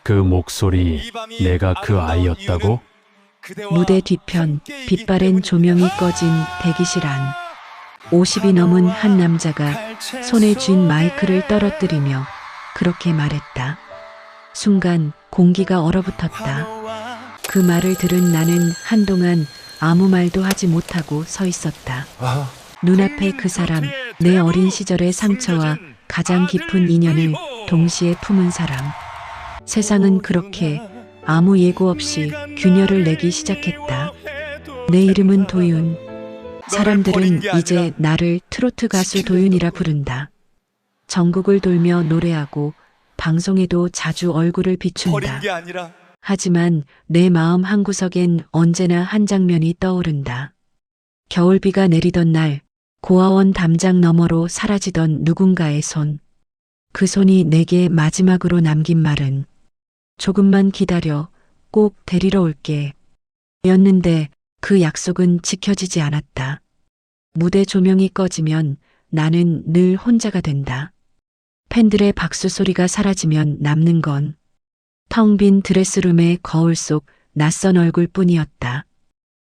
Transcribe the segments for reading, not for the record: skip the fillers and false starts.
그 목소리, 내가 그 아이였다고? 무대 뒤편 빛바랜 조명이 꺼진 대기실 안. 50이 넘은 한 남자가 손에 쥔 마이크를 떨어뜨리며 그렇게 말했다. 순간 공기가 얼어붙었다. 그 말을 들은 나는 한동안 아무 말도 하지 못하고 서 있었다. 눈앞에 그 사람, 내 어린 시절의 상처와 가장 깊은 인연을 동시에 품은 사람. 세상은 그렇게 아무 예고 없이 균열을 내기 시작했다. 내 이름은 도윤. 사람들은 이제 나를 트로트 가수 도윤이라 부른다. 전국을 돌며 노래하고 방송에도 자주 얼굴을 비춘다. 하지만 내 마음 한구석엔 언제나 한 장면이 떠오른다. 겨울비가 내리던 날 고아원 담장 너머로 사라지던 누군가의 손. 그 손이 내게 마지막으로 남긴 말은 조금만 기다려, 꼭 데리러 올게 였는데 그 약속은 지켜지지 않았다. 무대 조명이 꺼지면 나는 늘 혼자가 된다. 팬들의 박수 소리가 사라지면 남는 건 텅 빈 드레스룸의 거울 속 낯선 얼굴뿐이었다.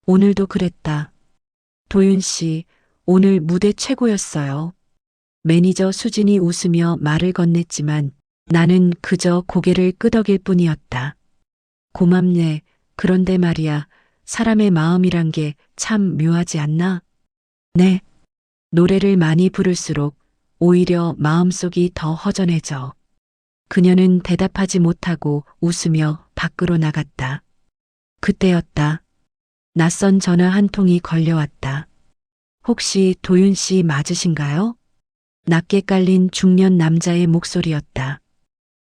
오늘도 그랬다. 도윤 씨, 오늘 무대 최고였어요. 매니저 수진이 웃으며 말을 건넸지만 나는 그저 고개를 끄덕일 뿐이었다. 고맙네. 그런데 말이야, 사람의 마음이란 게 참 묘하지 않나? 네. 노래를 많이 부를수록 오히려 마음속이 더 허전해져. 그녀는 대답하지 못하고 웃으며 밖으로 나갔다. 그때였다. 낯선 전화 한 통이 걸려왔다. 혹시 도윤 씨 맞으신가요? 낮게 깔린 중년 남자의 목소리였다.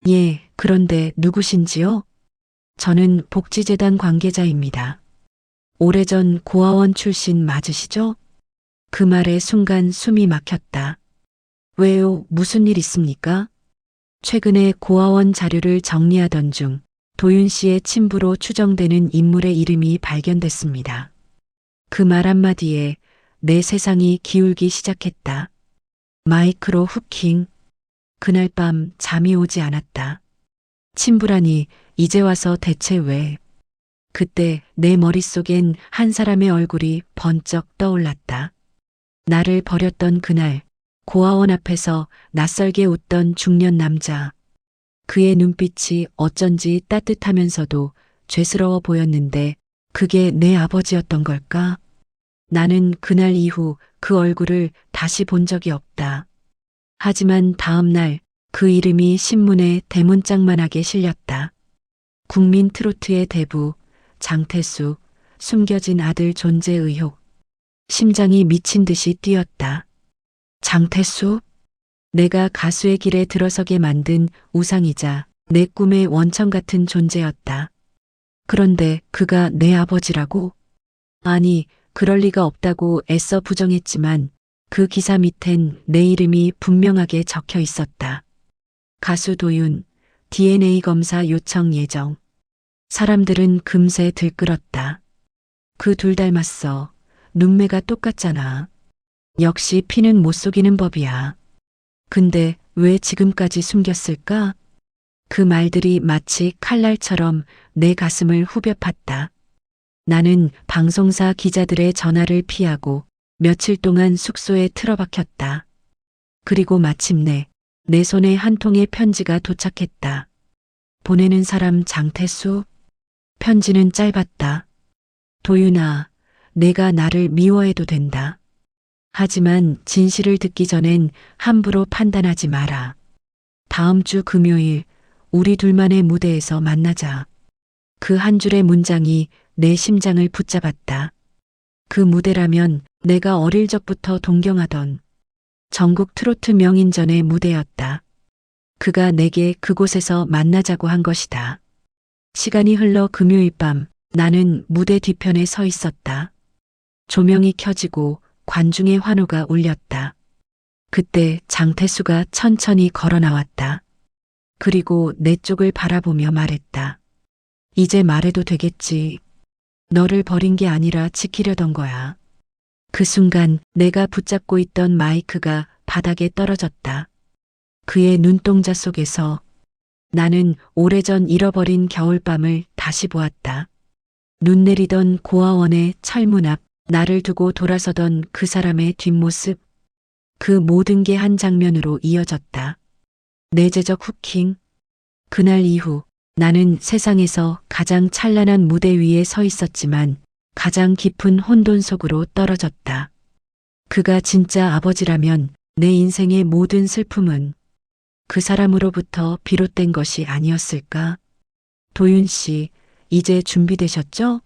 예, 그런데 누구신지요? 저는 복지재단 관계자입니다. 오래전 고아원 출신 맞으시죠? 그 말에 순간 숨이 막혔다. 왜요? 무슨 일 있습니까? 최근에 고아원 자료를 정리하던 중 도윤 씨의 친부로 추정되는 인물의 이름이 발견됐습니다. 그 말 한마디에 내 세상이 기울기 시작했다. 마이크로 후킹. 그날 밤 잠이 오지 않았다. 친부라니 이제 와서 대체 왜? 그때 내 머릿속엔 한 사람의 얼굴이 번쩍 떠올랐다. 나를 버렸던 그날 고아원 앞에서 낯설게 웃던 중년 남자. 그의 눈빛이 어쩐지 따뜻하면서도 죄스러워 보였는데 그게 내 아버지였던 걸까? 나는 그날 이후 그 얼굴을 다시 본 적이 없다. 하지만 다음 날 그 이름이 신문에 대문짝만하게 실렸다. 국민 트로트의 대부, 장태수, 숨겨진 아들 존재 의혹. 심장이 미친 듯이 뛰었다. 장태수? 내가 가수의 길에 들어서게 만든 우상이자 내 꿈의 원천 같은 존재였다. 그런데 그가 내 아버지라고? 아니, 그럴 리가 없다고 애써 부정했지만 그 기사 밑엔 내 이름이 분명하게 적혀 있었다. 가수 도윤, DNA 검사 요청 예정. 사람들은 금세 들끓었다. 그 둘 닮았어. 눈매가 똑같잖아. 역시 피는 못 속이는 법이야. 근데 왜 지금까지 숨겼을까? 그 말들이 마치 칼날처럼 내 가슴을 후벼 팠다. 나는 방송사 기자들의 전화를 피하고 며칠 동안 숙소에 틀어박혔다. 그리고 마침내 내 손에 한 통의 편지가 도착했다. 보내는 사람 장태수? 편지는 짧았다. 도윤아, 내가 나를 미워해도 된다. 하지만 진실을 듣기 전엔 함부로 판단하지 마라. 다음 주 금요일 우리 둘만의 무대에서 만나자. 그 한 줄의 문장이 내 심장을 붙잡았다. 그 무대라면 내가 어릴 적부터 동경하던 전국 트로트 명인전의 무대였다. 그가 내게 그곳에서 만나자고 한 것이다. 시간이 흘러 금요일 밤 나는 무대 뒤편에 서 있었다. 조명이 켜지고 관중의 환호가 울렸다. 그때 장태수가 천천히 걸어 나왔다. 그리고 내 쪽을 바라보며 말했다. 이제 말해도 되겠지. 너를 버린 게 아니라 지키려던 거야. 그 순간 내가 붙잡고 있던 마이크가 바닥에 떨어졌다. 그의 눈동자 속에서 나는 오래전 잃어버린 겨울밤을 다시 보았다. 눈 내리던 고아원의 철문 앞, 나를 두고 돌아서던 그 사람의 뒷모습, 그 모든 게 한 장면으로 이어졌다. 내재적 후킹. 그날 이후 나는 세상에서 가장 찬란한 무대 위에 서 있었지만 가장 깊은 혼돈 속으로 떨어졌다. 그가 진짜 아버지라면 내 인생의 모든 슬픔은 그 사람으로부터 비롯된 것이 아니었을까? 도윤 씨, 이제 준비되셨죠?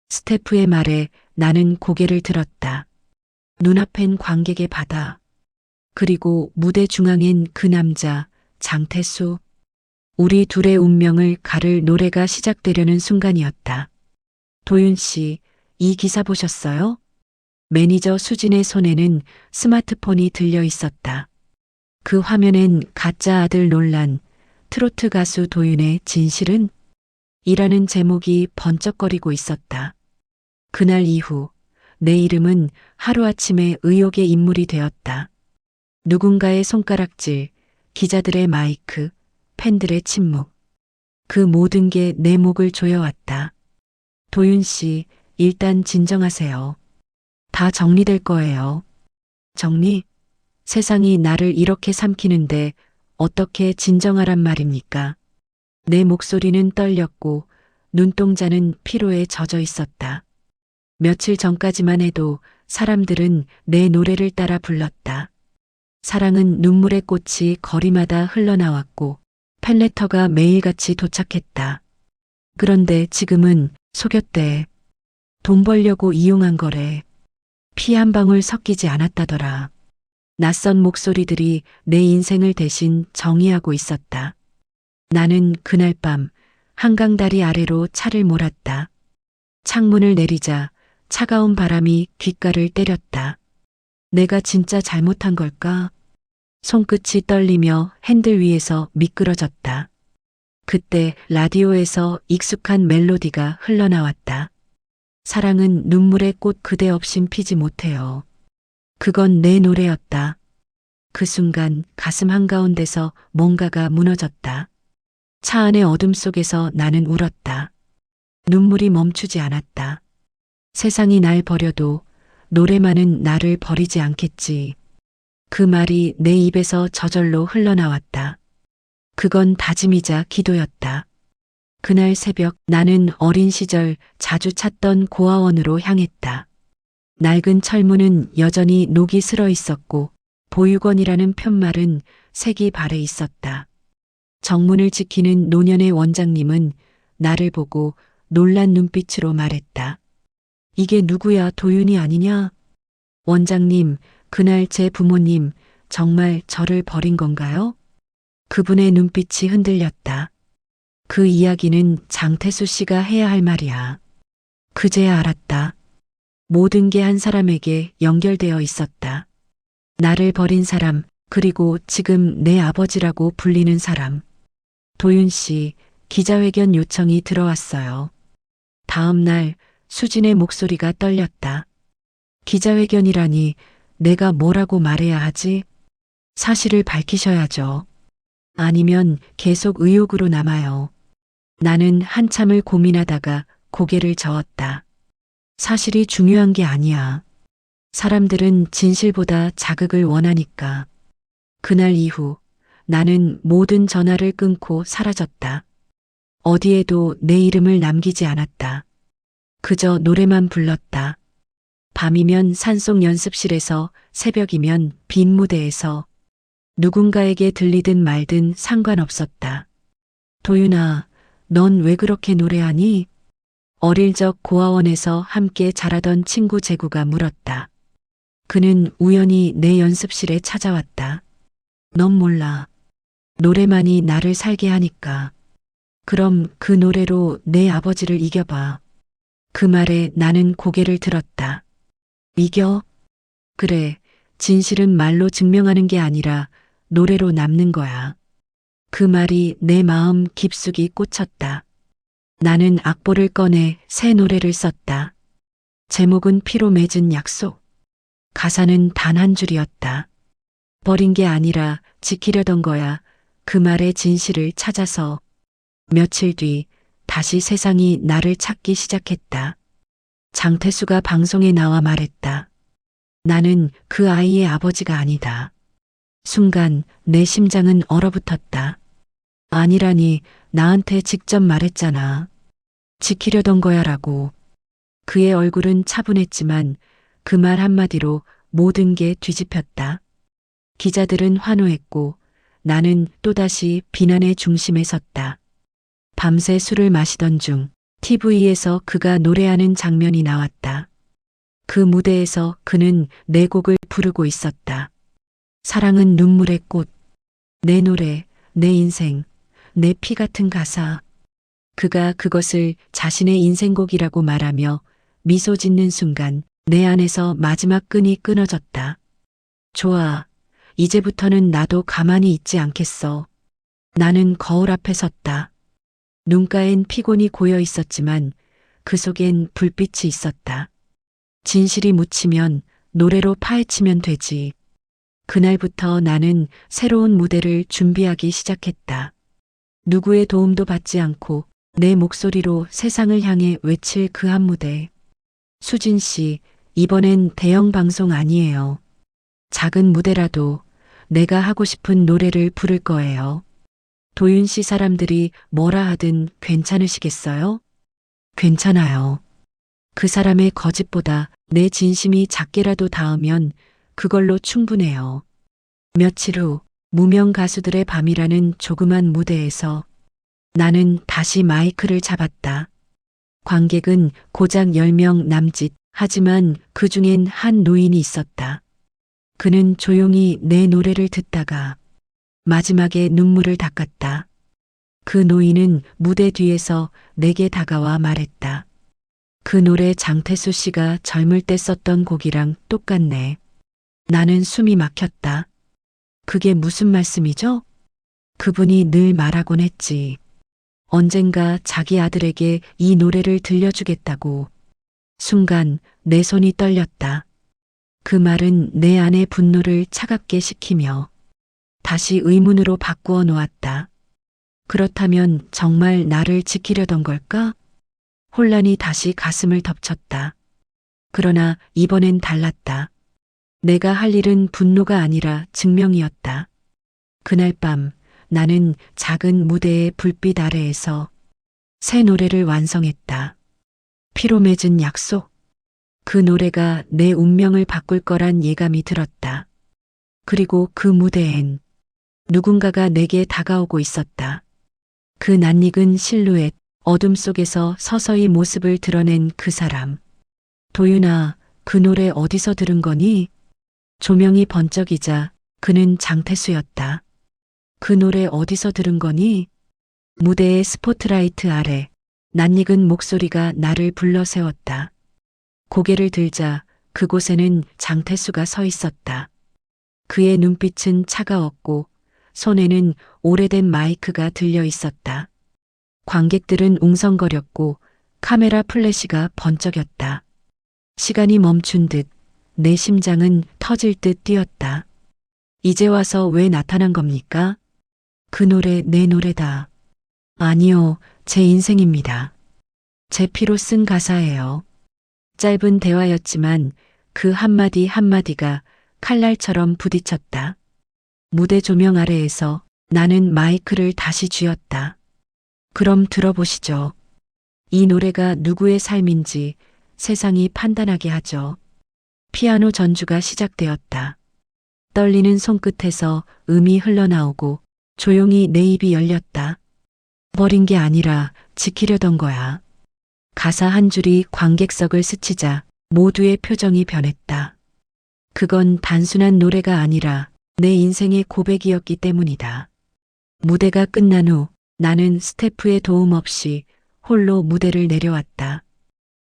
스태프의 말에 나는 고개를 들었다. 눈앞엔 관객의 바다. 그리고 무대 중앙엔 그 남자, 장태수. 우리 둘의 운명을 가를 노래가 시작되려는 순간이었다. 도윤 씨, 이 기사 보셨어요? 매니저 수진의 손에는 스마트폰이 들려 있었다. 그 화면엔 가짜 아들 논란, 트로트 가수 도윤의 진실은? 이라는 제목이 번쩍거리고 있었다. 그날 이후 내 이름은 하루아침에 의혹의 인물이 되었다. 누군가의 손가락질, 기자들의 마이크, 팬들의 침묵. 그 모든 게 내 목을 조여왔다. 도윤 씨, 일단 진정하세요. 다 정리될 거예요. 정리? 세상이 나를 이렇게 삼키는데 어떻게 진정하란 말입니까? 내 목소리는 떨렸고 눈동자는 피로에 젖어 있었다. 며칠 전까지만 해도 사람들은 내 노래를 따라 불렀다. 사랑은 눈물의 꽃이 거리마다 흘러나왔고 팬레터가 매일같이 도착했다. 그런데 지금은 속였대. 돈 벌려고 이용한 거래. 피 한 방울 섞이지 않았다더라. 낯선 목소리들이 내 인생을 대신 정의하고 있었다. 나는 그날 밤 한강다리 아래로 차를 몰았다. 창문을 내리자 차가운 바람이 귓가를 때렸다. 내가 진짜 잘못한 걸까? 손끝이 떨리며 핸들 위에서 미끄러졌다. 그때 라디오에서 익숙한 멜로디가 흘러나왔다. 사랑은 눈물의 꽃 그대 없인 피지 못해요. 그건 내 노래였다. 그 순간 가슴 한가운데서 뭔가가 무너졌다. 차 안의 어둠 속에서 나는 울었다. 눈물이 멈추지 않았다. 세상이 날 버려도 노래만은 나를 버리지 않겠지. 그 말이 내 입에서 저절로 흘러나왔다. 그건 다짐이자 기도였다. 그날 새벽 나는 어린 시절 자주 찾던 고아원으로 향했다. 낡은 철문은 여전히 녹이 슬어 있었고 보육원이라는 편말은 색이 바래 있었다. 정문을 지키는 노년의 원장님은 나를 보고 놀란 눈빛으로 말했다. 이게 누구야, 도윤이 아니냐? 원장님, 그날 제 부모님 정말 저를 버린 건가요? 그분의 눈빛이 흔들렸다. 그 이야기는 장태수 씨가 해야 할 말이야. 그제야 알았다. 모든 게 한 사람에게 연결되어 있었다. 나를 버린 사람, 그리고 지금 내 아버지라고 불리는 사람. 도윤 씨, 기자회견 요청이 들어왔어요. 다음 날 수진의 목소리가 떨렸다. 기자회견이라니 내가 뭐라고 말해야 하지? 사실을 밝히셔야죠. 아니면 계속 의혹으로 남아요. 나는 한참을 고민하다가 고개를 저었다. 사실이 중요한 게 아니야. 사람들은 진실보다 자극을 원하니까. 그날 이후 나는 모든 전화를 끊고 사라졌다. 어디에도 내 이름을 남기지 않았다. 그저 노래만 불렀다. 밤이면 산속 연습실에서, 새벽이면 빈 무대에서, 누군가에게 들리든 말든 상관없었다. 도윤아, 넌 왜 그렇게 노래하니? 어릴 적 고아원에서 함께 자라던 친구 재구가 물었다. 그는 우연히 내 연습실에 찾아왔다. 넌 몰라. 노래만이 나를 살게 하니까. 그럼 그 노래로 내 아버지를 이겨봐. 그 말에 나는 고개를 들었다. 이겨? 그래, 진실은 말로 증명하는 게 아니라 노래로 남는 거야. 그 말이 내 마음 깊숙이 꽂혔다. 나는 악보를 꺼내 새 노래를 썼다. 제목은 피로 맺은 약속. 가사는 단 한 줄이었다. 버린 게 아니라 지키려던 거야. 그 말의 진실을 찾아서 며칠 뒤 다시 세상이 나를 찾기 시작했다. 장태수가 방송에 나와 말했다. 나는 그 아이의 아버지가 아니다. 순간 내 심장은 얼어붙었다. 아니라니, 나한테 직접 말했잖아. 지키려던 거야라고. 그의 얼굴은 차분했지만 그 말 한마디로 모든 게 뒤집혔다. 기자들은 환호했고 나는 또다시 비난의 중심에 섰다. 밤새 술을 마시던 중 TV에서 그가 노래하는 장면이 나왔다. 그 무대에서 그는 내 곡을 부르고 있었다. 사랑은 눈물의 꽃, 내 노래, 내 인생, 내 피 같은 가사. 그가 그것을 자신의 인생곡이라고 말하며 미소 짓는 순간 내 안에서 마지막 끈이 끊어졌다. 좋아. 이제부터는 나도 가만히 있지 않겠어. 나는 거울 앞에 섰다. 눈가엔 피곤이 고여 있었지만 그 속엔 불빛이 있었다. 진실이 묻히면 노래로 파헤치면 되지. 그날부터 나는 새로운 무대를 준비하기 시작했다. 누구의 도움도 받지 않고 내 목소리로 세상을 향해 외칠 그 한 무대. 수진 씨, 이번엔 대형 방송 아니에요. 작은 무대라도 내가 하고 싶은 노래를 부를 거예요. 도윤 씨, 사람들이 뭐라 하든 괜찮으시겠어요? 괜찮아요. 그 사람의 거짓보다 내 진심이 작게라도 닿으면 그걸로 충분해요. 며칠 후 무명 가수들의 밤이라는 조그만 무대에서 나는 다시 마이크를 잡았다. 관객은 고작 10명 남짓. 하지만 그 중엔 한 노인이 있었다. 그는 조용히 내 노래를 듣다가 마지막에 눈물을 닦았다. 그 노인은 무대 뒤에서 내게 다가와 말했다. 그 노래 장태수 씨가 젊을 때 썼던 곡이랑 똑같네. 나는 숨이 막혔다. 그게 무슨 말씀이죠? 그분이 늘 말하곤 했지. 언젠가 자기 아들에게 이 노래를 들려주겠다고. 순간 내 손이 떨렸다. 그 말은 내 안의 분노를 차갑게 식히며 다시 의문으로 바꾸어 놓았다. 그렇다면 정말 나를 지키려던 걸까? 혼란이 다시 가슴을 덮쳤다. 그러나 이번엔 달랐다. 내가 할 일은 분노가 아니라 증명이었다. 그날 밤 나는 작은 무대의 불빛 아래에서 새 노래를 완성했다. 피로 맺은 약속. 그 노래가 내 운명을 바꿀 거란 예감이 들었다. 그리고 그 무대엔 누군가가 내게 다가오고 있었다. 그 낯익은 실루엣, 어둠 속에서 서서히 모습을 드러낸 그 사람. 도윤아, 그 노래 어디서 들은 거니? 조명이 번쩍이자 그는 장태수였다. 그 노래 어디서 들은 거니? 무대의 스포트라이트 아래 낯익은 목소리가 나를 불러 세웠다. 고개를 들자 그곳에는 장태수가 서 있었다. 그의 눈빛은 차가웠고 손에는 오래된 마이크가 들려 있었다. 관객들은 웅성거렸고 카메라 플래시가 번쩍였다. 시간이 멈춘 듯 내 심장은 터질 듯 뛰었다. 이제 와서 왜 나타난 겁니까? 그 노래 내 노래다. 아니요, 제 인생입니다. 제 피로 쓴 가사예요. 짧은 대화였지만 그 한마디 한마디가 칼날처럼 부딪혔다. 무대 조명 아래에서 나는 마이크를 다시 쥐었다. 그럼 들어보시죠. 이 노래가 누구의 삶인지 세상이 판단하게 하죠. 피아노 전주가 시작되었다. 떨리는 손끝에서 음이 흘러나오고 조용히 내 입이 열렸다. 버린 게 아니라 지키려던 거야. 가사 한 줄이 관객석을 스치자 모두의 표정이 변했다. 그건 단순한 노래가 아니라 내 인생의 고백이었기 때문이다. 무대가 끝난 후 나는 스태프의 도움 없이 홀로 무대를 내려왔다.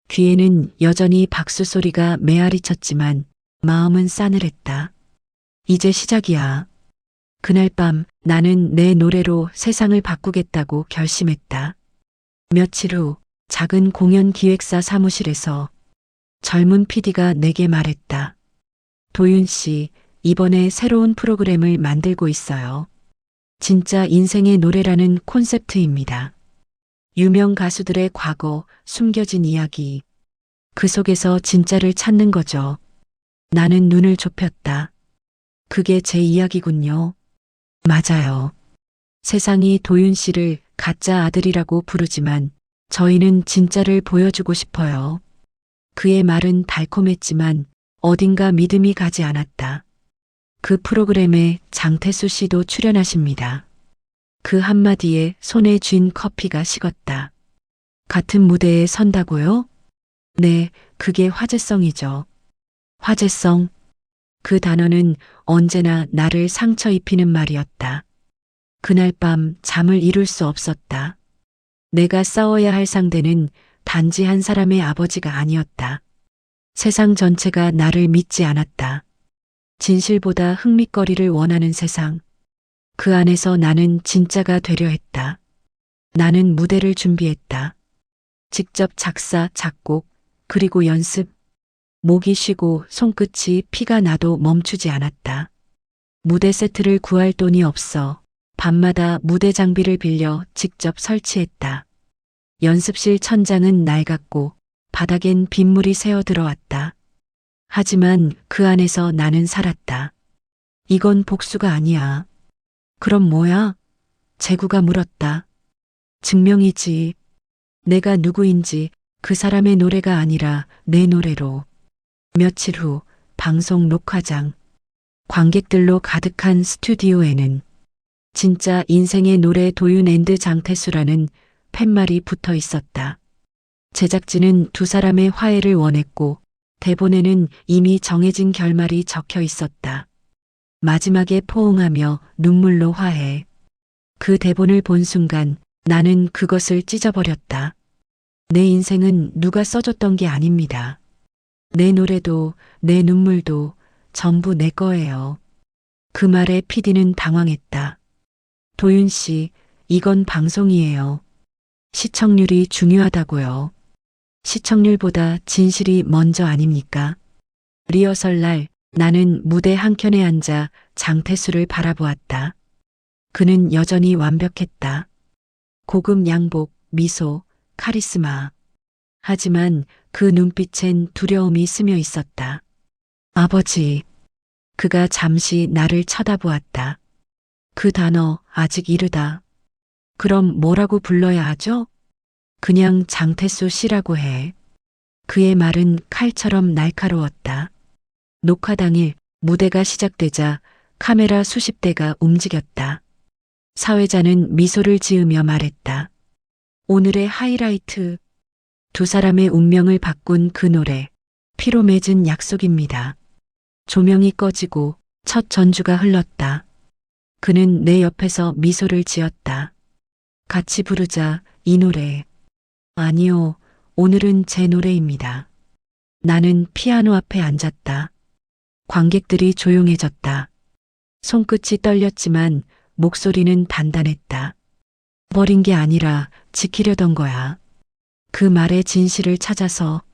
귀에는 여전히 박수 소리가 메아리 쳤지만 마음은 싸늘했다. 이제 시작이야. 그날 밤 나는 내 노래로 세상을 바꾸겠다고 결심했다. 며칠 후 작은 공연 기획사 사무실에서 젊은 PD가 내게 말했다. 도윤 씨, 이번에 새로운 프로그램을 만들고 있어요. 진짜 인생의 노래라는 콘셉트입니다. 유명 가수들의 과거, 숨겨진 이야기. 그 속에서 진짜를 찾는 거죠. 나는 눈을 좁혔다. 그게 제 이야기군요. 맞아요. 세상이 도윤 씨를 가짜 아들이라고 부르지만 저희는 진짜를 보여주고 싶어요. 그의 말은 달콤했지만 어딘가 믿음이 가지 않았다. 그 프로그램에 장태수 씨도 출연하십니다. 그 한마디에 손에 쥔 커피가 식었다. 같은 무대에 선다고요? 네, 그게 화제성이죠. 화제성. 그 단어는 언제나 나를 상처 입히는 말이었다. 그날 밤 잠을 이룰 수 없었다. 내가 싸워야 할 상대는 단지 한 사람의 아버지가 아니었다. 세상 전체가 나를 믿지 않았다. 진실보다 흥미거리를 원하는 세상. 그 안에서 나는 진짜가 되려 했다. 나는 무대를 준비했다. 직접 작사, 작곡, 그리고 연습. 목이 쉬고 손끝이 피가 나도 멈추지 않았다. 무대 세트를 구할 돈이 없어 밤마다 무대 장비를 빌려 직접 설치했다. 연습실 천장은 낡았고 바닥엔 빗물이 새어 들어왔다. 하지만 그 안에서 나는 살았다. 이건 복수가 아니야. 그럼 뭐야? 재구가 물었다. 증명이지. 내가 누구인지 그 사람의 노래가 아니라 내 노래로. 며칠 후 방송 녹화장. 관객들로 가득한 스튜디오에는 진짜 인생의 노래 도윤 앤드 장태수라는 팻말이 붙어 있었다. 제작진은 두 사람의 화해를 원했고 대본에는 이미 정해진 결말이 적혀 있었다. 마지막에 포옹하며 눈물로 화해. 그 대본을 본 순간 나는 그것을 찢어버렸다. 내 인생은 누가 써줬던 게 아닙니다. 내 노래도 내 눈물도 전부 내 거예요. 그 말에 PD는 당황했다. 도윤 씨, 이건 방송이에요. 시청률이 중요하다고요. 시청률보다 진실이 먼저 아닙니까? 리허설 날 나는 무대 한켠에 앉아 장태수를 바라보았다. 그는 여전히 완벽했다. 고급 양복, 미소, 카리스마. 하지만 그 눈빛엔 두려움이 스며 있었다. 아버지. 그가 잠시 나를 쳐다보았다. 그 단어 아직 이르다. 그럼 뭐라고 불러야 하죠? 그냥 장태수 씨라고 해. 그의 말은 칼처럼 날카로웠다. 녹화 당일 무대가 시작되자 카메라 수십 대가 움직였다. 사회자는 미소를 지으며 말했다. 오늘의 하이라이트. 두 사람의 운명을 바꾼 그 노래. 피로 맺은 약속입니다. 조명이 꺼지고 첫 전주가 흘렀다. 그는 내 옆에서 미소를 지었다. 같이 부르자 이 노래. 아니요, 오늘은 제 노래입니다. 나는 피아노 앞에 앉았다. 관객들이 조용해졌다. 손끝이 떨렸지만 목소리는 단단했다. 버린 게 아니라 지키려던 거야. 그 말의 진실을 찾아서.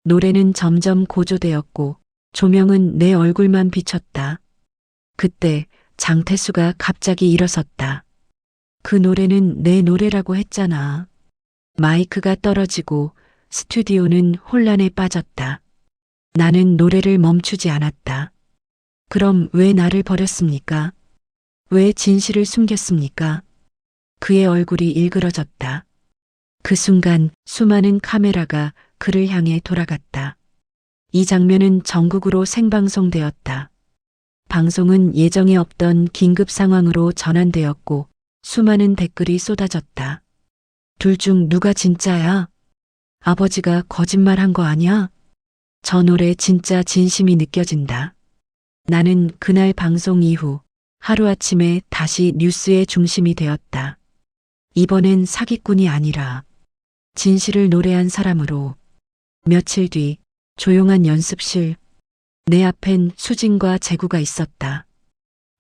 노래는 점점 고조되었고 조명은 내 얼굴만 비쳤다. 그때 장태수가 갑자기 일어섰다. 그 노래는 내 노래라고 했잖아. 마이크가 떨어지고 스튜디오는 혼란에 빠졌다. 나는 노래를 멈추지 않았다. 그럼 왜 나를 버렸습니까? 왜 진실을 숨겼습니까? 그의 얼굴이 일그러졌다. 그 순간 수많은 카메라가 그를 향해 돌아갔다. 이 장면은 전국으로 생방송되었다. 방송은 예정에 없던 긴급 상황으로 전환되었고 수많은 댓글이 쏟아졌다. 둘 중 누가 진짜야? 아버지가 거짓말한 거 아니야? 저 노래 진짜 진심이 느껴진다. 나는 그날 방송 이후 하루아침에 다시 뉴스의 중심이 되었다. 이번엔 사기꾼이 아니라 진실을 노래한 사람으로. 며칠 뒤 조용한 연습실. 내 앞엔 수진과 재구가 있었다.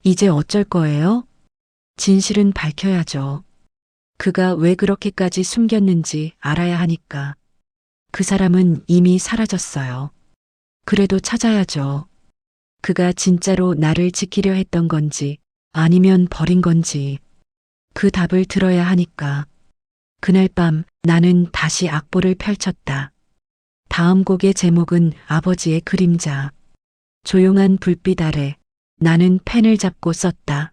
이제 어쩔 거예요? 진실은 밝혀야죠. 그가 왜 그렇게까지 숨겼는지 알아야 하니까. 그 사람은 이미 사라졌어요. 그래도 찾아야죠. 그가 진짜로 나를 지키려 했던 건지 아니면 버린 건지. 그 답을 들어야 하니까. 그날 밤 나는 다시 악보를 펼쳤다. 다음 곡의 제목은 아버지의 그림자. 조용한 불빛 아래 나는 펜을 잡고 썼다.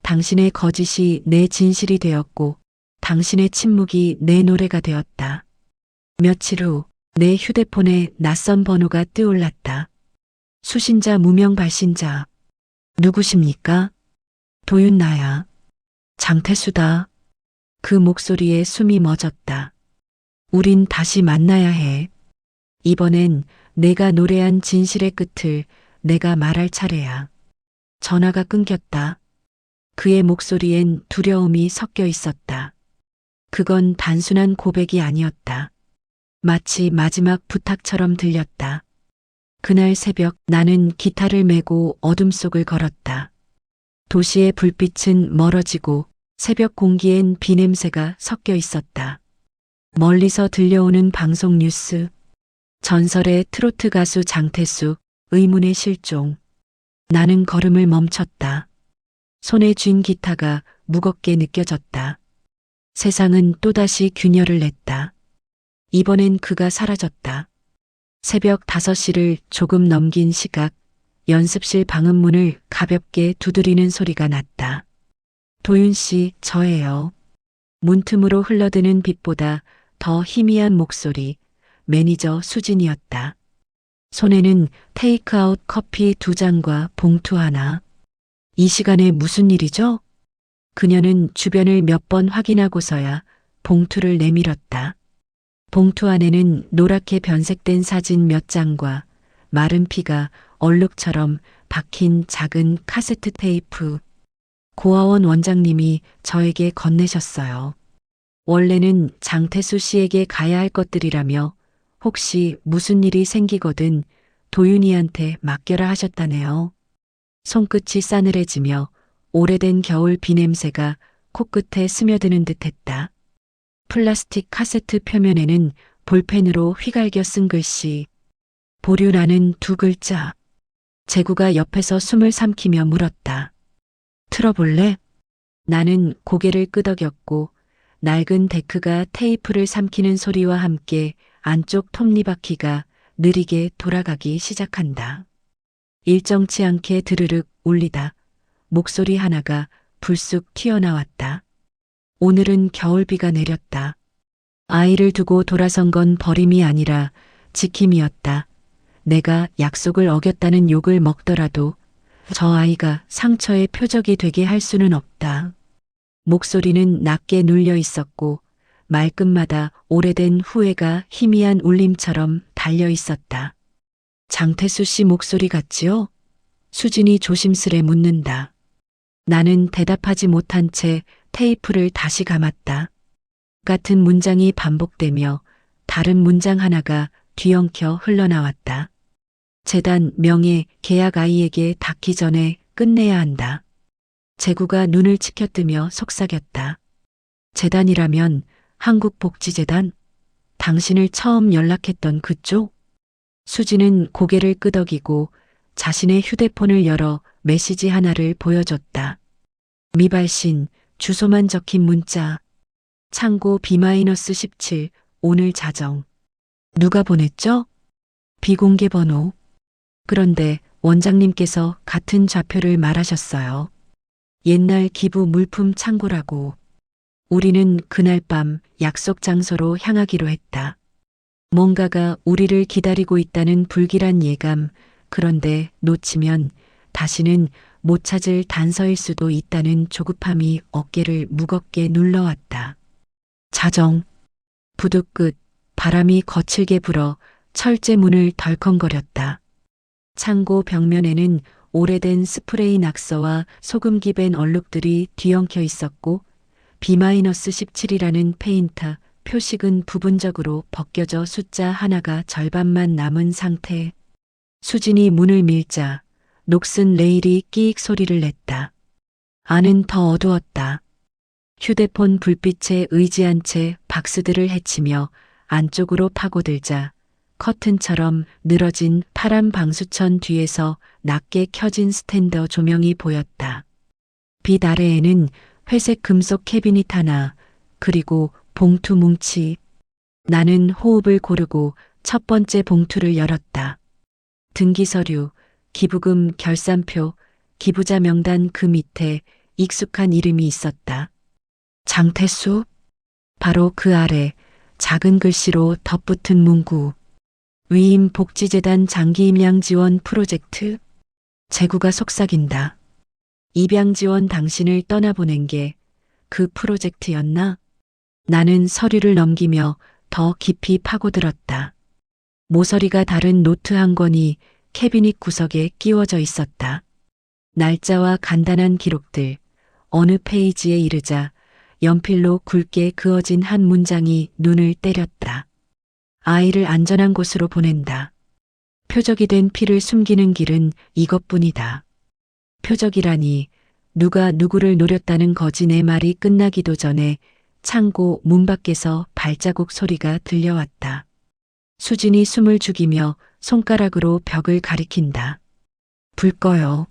당신의 거짓이 내 진실이 되었고 당신의 침묵이 내 노래가 되었다. 며칠 후 내 휴대폰에 낯선 번호가 뜨올랐다. 수신자 무명 발신자. 누구십니까? 도윤 나야. 장태수다. 그 목소리에 숨이 멎었다. 우린 다시 만나야 해. 이번엔 내가 노래한 진실의 끝을 내가 말할 차례야. 전화가 끊겼다. 그의 목소리엔 두려움이 섞여 있었다. 그건 단순한 고백이 아니었다. 마치 마지막 부탁처럼 들렸다. 그날 새벽 나는 기타를 메고 어둠 속을 걸었다. 도시의 불빛은 멀어지고 새벽 공기엔 비 냄새가 섞여 있었다. 멀리서 들려오는 방송 뉴스. 전설의 트로트 가수 장태수, 의문의 실종. 나는 걸음을 멈췄다. 손에 쥔 기타가 무겁게 느껴졌다. 세상은 또다시 균열을 냈다. 이번엔 그가 사라졌다. 새벽 5시를 조금 넘긴 시각, 연습실 방음문을 가볍게 두드리는 소리가 났다. 도윤 씨, 저예요. 문틈으로 흘러드는 빛보다 더 희미한 목소리, 매니저 수진이었다. 손에는 테이크아웃 커피 2잔과 봉투 하나. 이 시간에 무슨 일이죠? 그녀는 주변을 몇 번 확인하고서야 봉투를 내밀었다. 봉투 안에는 노랗게 변색된 사진 몇 장과 마른 피가 얼룩처럼 박힌 작은 카세트 테이프. 고아원 원장님이 저에게 건네셨어요. 원래는 장태수 씨에게 가야 할 것들이라며 혹시 무슨 일이 생기거든 도윤이한테 맡겨라 하셨다네요. 손끝이 싸늘해지며 오래된 겨울 비 냄새가 코끝에 스며드는 듯했다. 플라스틱 카세트 표면에는 볼펜으로 휘갈겨 쓴 글씨. 보류라는 2글자. 재구가 옆에서 숨을 삼키며 물었다. 틀어볼래? 나는 고개를 끄덕였고 낡은 데크가 테이프를 삼키는 소리와 함께 안쪽 톱니바퀴가 느리게 돌아가기 시작한다. 일정치 않게 드르륵 울리다 목소리 하나가 불쑥 튀어나왔다. 오늘은 겨울비가 내렸다. 아이를 두고 돌아선 건 버림이 아니라 지킴이었다. 내가 약속을 어겼다는 욕을 먹더라도 저 아이가 상처의 표적이 되게 할 수는 없다. 목소리는 낮게 눌려 있었고 말끝마다 오래된 후회가 희미한 울림처럼 달려 있었다. 장태수 씨 목소리 같지요? 수진이 조심스레 묻는다. 나는 대답하지 못한 채 테이프를 다시 감았다. 같은 문장이 반복되며 다른 문장 하나가 뒤엉켜 흘러나왔다. 재단 명예 계약 아이에게 닿기 전에 끝내야 한다. 재구가 눈을 치켜뜨며 속삭였다. 재단이라면 한국복지재단? 당신을 처음 연락했던 그쪽? 수지는 고개를 끄덕이고 자신의 휴대폰을 열어 메시지 하나를 보여줬다. 미발신, 주소만 적힌 문자. 창고 B-17 오늘 자정. 누가 보냈죠? 비공개 번호. 그런데 원장님께서 같은 좌표를 말하셨어요. 옛날 기부 물품 창고라고. 우리는 그날 밤 약속 장소로 향하기로 했다. 뭔가가 우리를 기다리고 있다는 불길한 예감, 그런데 놓치면 다시는 못 찾을 단서일 수도 있다는 조급함이 어깨를 무겁게 눌러왔다. 자정. 부둣 끝 바람이 거칠게 불어 철제 문을 덜컹거렸다. 창고 벽면에는 오래된 스프레이 낙서와 소금기 밴 얼룩들이 뒤엉켜 있었고 B-17이라는 페인트 표식은 부분적으로 벗겨져 숫자 하나가 절반만 남은 상태. 수진이 문을 밀자 녹슨 레일이 끼익 소리를 냈다. 안은 더 어두웠다. 휴대폰 불빛에 의지한 채 박스들을 헤치며 안쪽으로 파고들자 커튼처럼 늘어진 파란 방수천 뒤에서 낮게 켜진 스탠더 조명이 보였다. 빛 아래에는 회색 금속 캐비닛 하나, 그리고 봉투 뭉치. 나는 호흡을 고르고 첫 번째 봉투를 열었다. 등기서류, 기부금 결산표, 기부자 명단 그 밑에 익숙한 이름이 있었다. 장태수? 바로 그 아래 작은 글씨로 덧붙은 문구. 위임 복지재단 장기임양 지원 프로젝트. 재구가 속삭인다. 입양 지원 당신을 떠나보낸 게 그 프로젝트였나? 나는 서류를 넘기며 더 깊이 파고들었다. 모서리가 다른 노트 한 권이 캐비닛 구석에 끼워져 있었다. 날짜와 간단한 기록들, 어느 페이지에 이르자 연필로 굵게 그어진 한 문장이 눈을 때렸다. 아이를 안전한 곳으로 보낸다. 표적이 된 피를 숨기는 길은 이것뿐이다. 표적이라니 누가 누구를 노렸다는 거지. 내 말이 끝나기도 전에 창고 문 밖에서 발자국 소리가 들려왔다. 수진이 숨을 죽이며 손가락으로 벽을 가리킨다. 불 꺼요.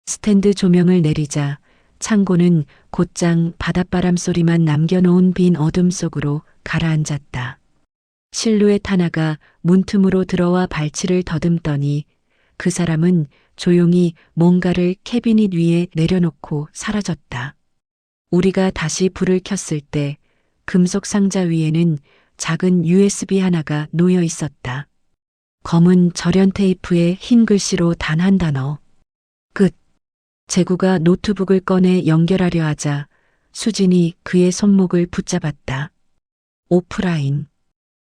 스탠드 조명을 내리자 창고는 곧장 바닷바람 소리만 남겨놓은 빈 어둠 속으로 가라앉았다. 실루엣 하나가 문틈으로 들어와 발치를 더듬더니 그 사람은 조용히 뭔가를 캐비닛 위에 내려놓고 사라졌다. 우리가 다시 불을 켰을 때 금속 상자 위에는 작은 USB 하나가 놓여 있었다. 검은 절연 테이프에 흰 글씨로 단 한 단어. 끝. 재구가 노트북을 꺼내 연결하려 하자 수진이 그의 손목을 붙잡았다. 오프라인.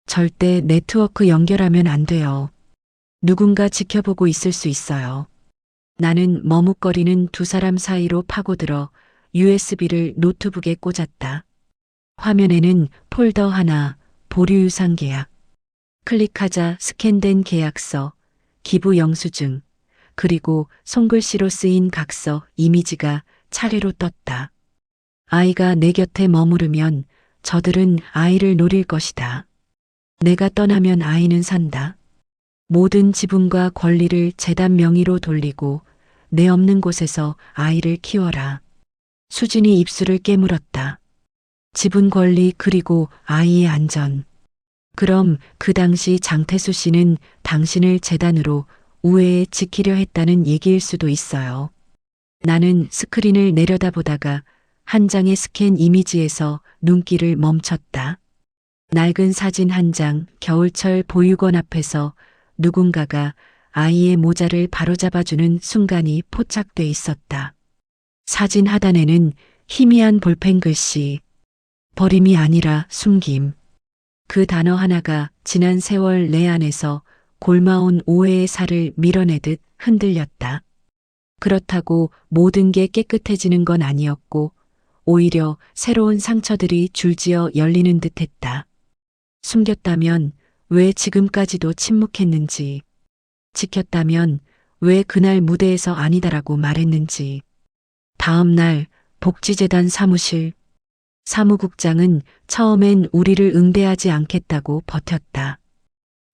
절대 네트워크 연결하면 안 돼요. 누군가 지켜보고 있을 수 있어요. 나는 머뭇거리는 두 사람 사이로 파고들어 USB를 노트북에 꽂았다. 화면에는 폴더 하나, 보류 유상 계약. 클릭하자 스캔된 계약서, 기부 영수증, 그리고 손글씨로 쓰인 각서, 이미지가 차례로 떴다. 아이가 내 곁에 머무르면 저들은 아이를 노릴 것이다. 내가 떠나면 아이는 산다. 모든 지분과 권리를 재단 명의로 돌리고 내 없는 곳에서 아이를 키워라. 수진이 입술을 깨물었다. 지분 권리 그리고 아이의 안전. 그럼 그 당시 장태수 씨는 당신을 재단으로 우회에 지키려 했다는 얘기일 수도 있어요. 나는 스크린을 내려다보다가 한 장의 스캔 이미지에서 눈길을 멈췄다. 낡은 사진 한 장, 겨울철 보육원 앞에서 누군가가 아이의 모자를 바로잡아주는 순간이 포착돼 있었다. 사진 하단에는 희미한 볼펜 글씨. 버림이 아니라 숨김. 그 단어 하나가 지난 세월 내 안에서 골마온 오해의 살을 밀어내듯 흔들렸다. 그렇다고 모든 게 깨끗해지는 건 아니었고 오히려 새로운 상처들이 줄지어 열리는 듯했다. 숨겼다면 왜 지금까지도 침묵했는지, 지켰다면 왜 그날 무대에서 아니다라고 말했는지. 다음 날 복지재단 사무실. 사무국장은 처음엔 우리를 응대하지 않겠다고 버텼다.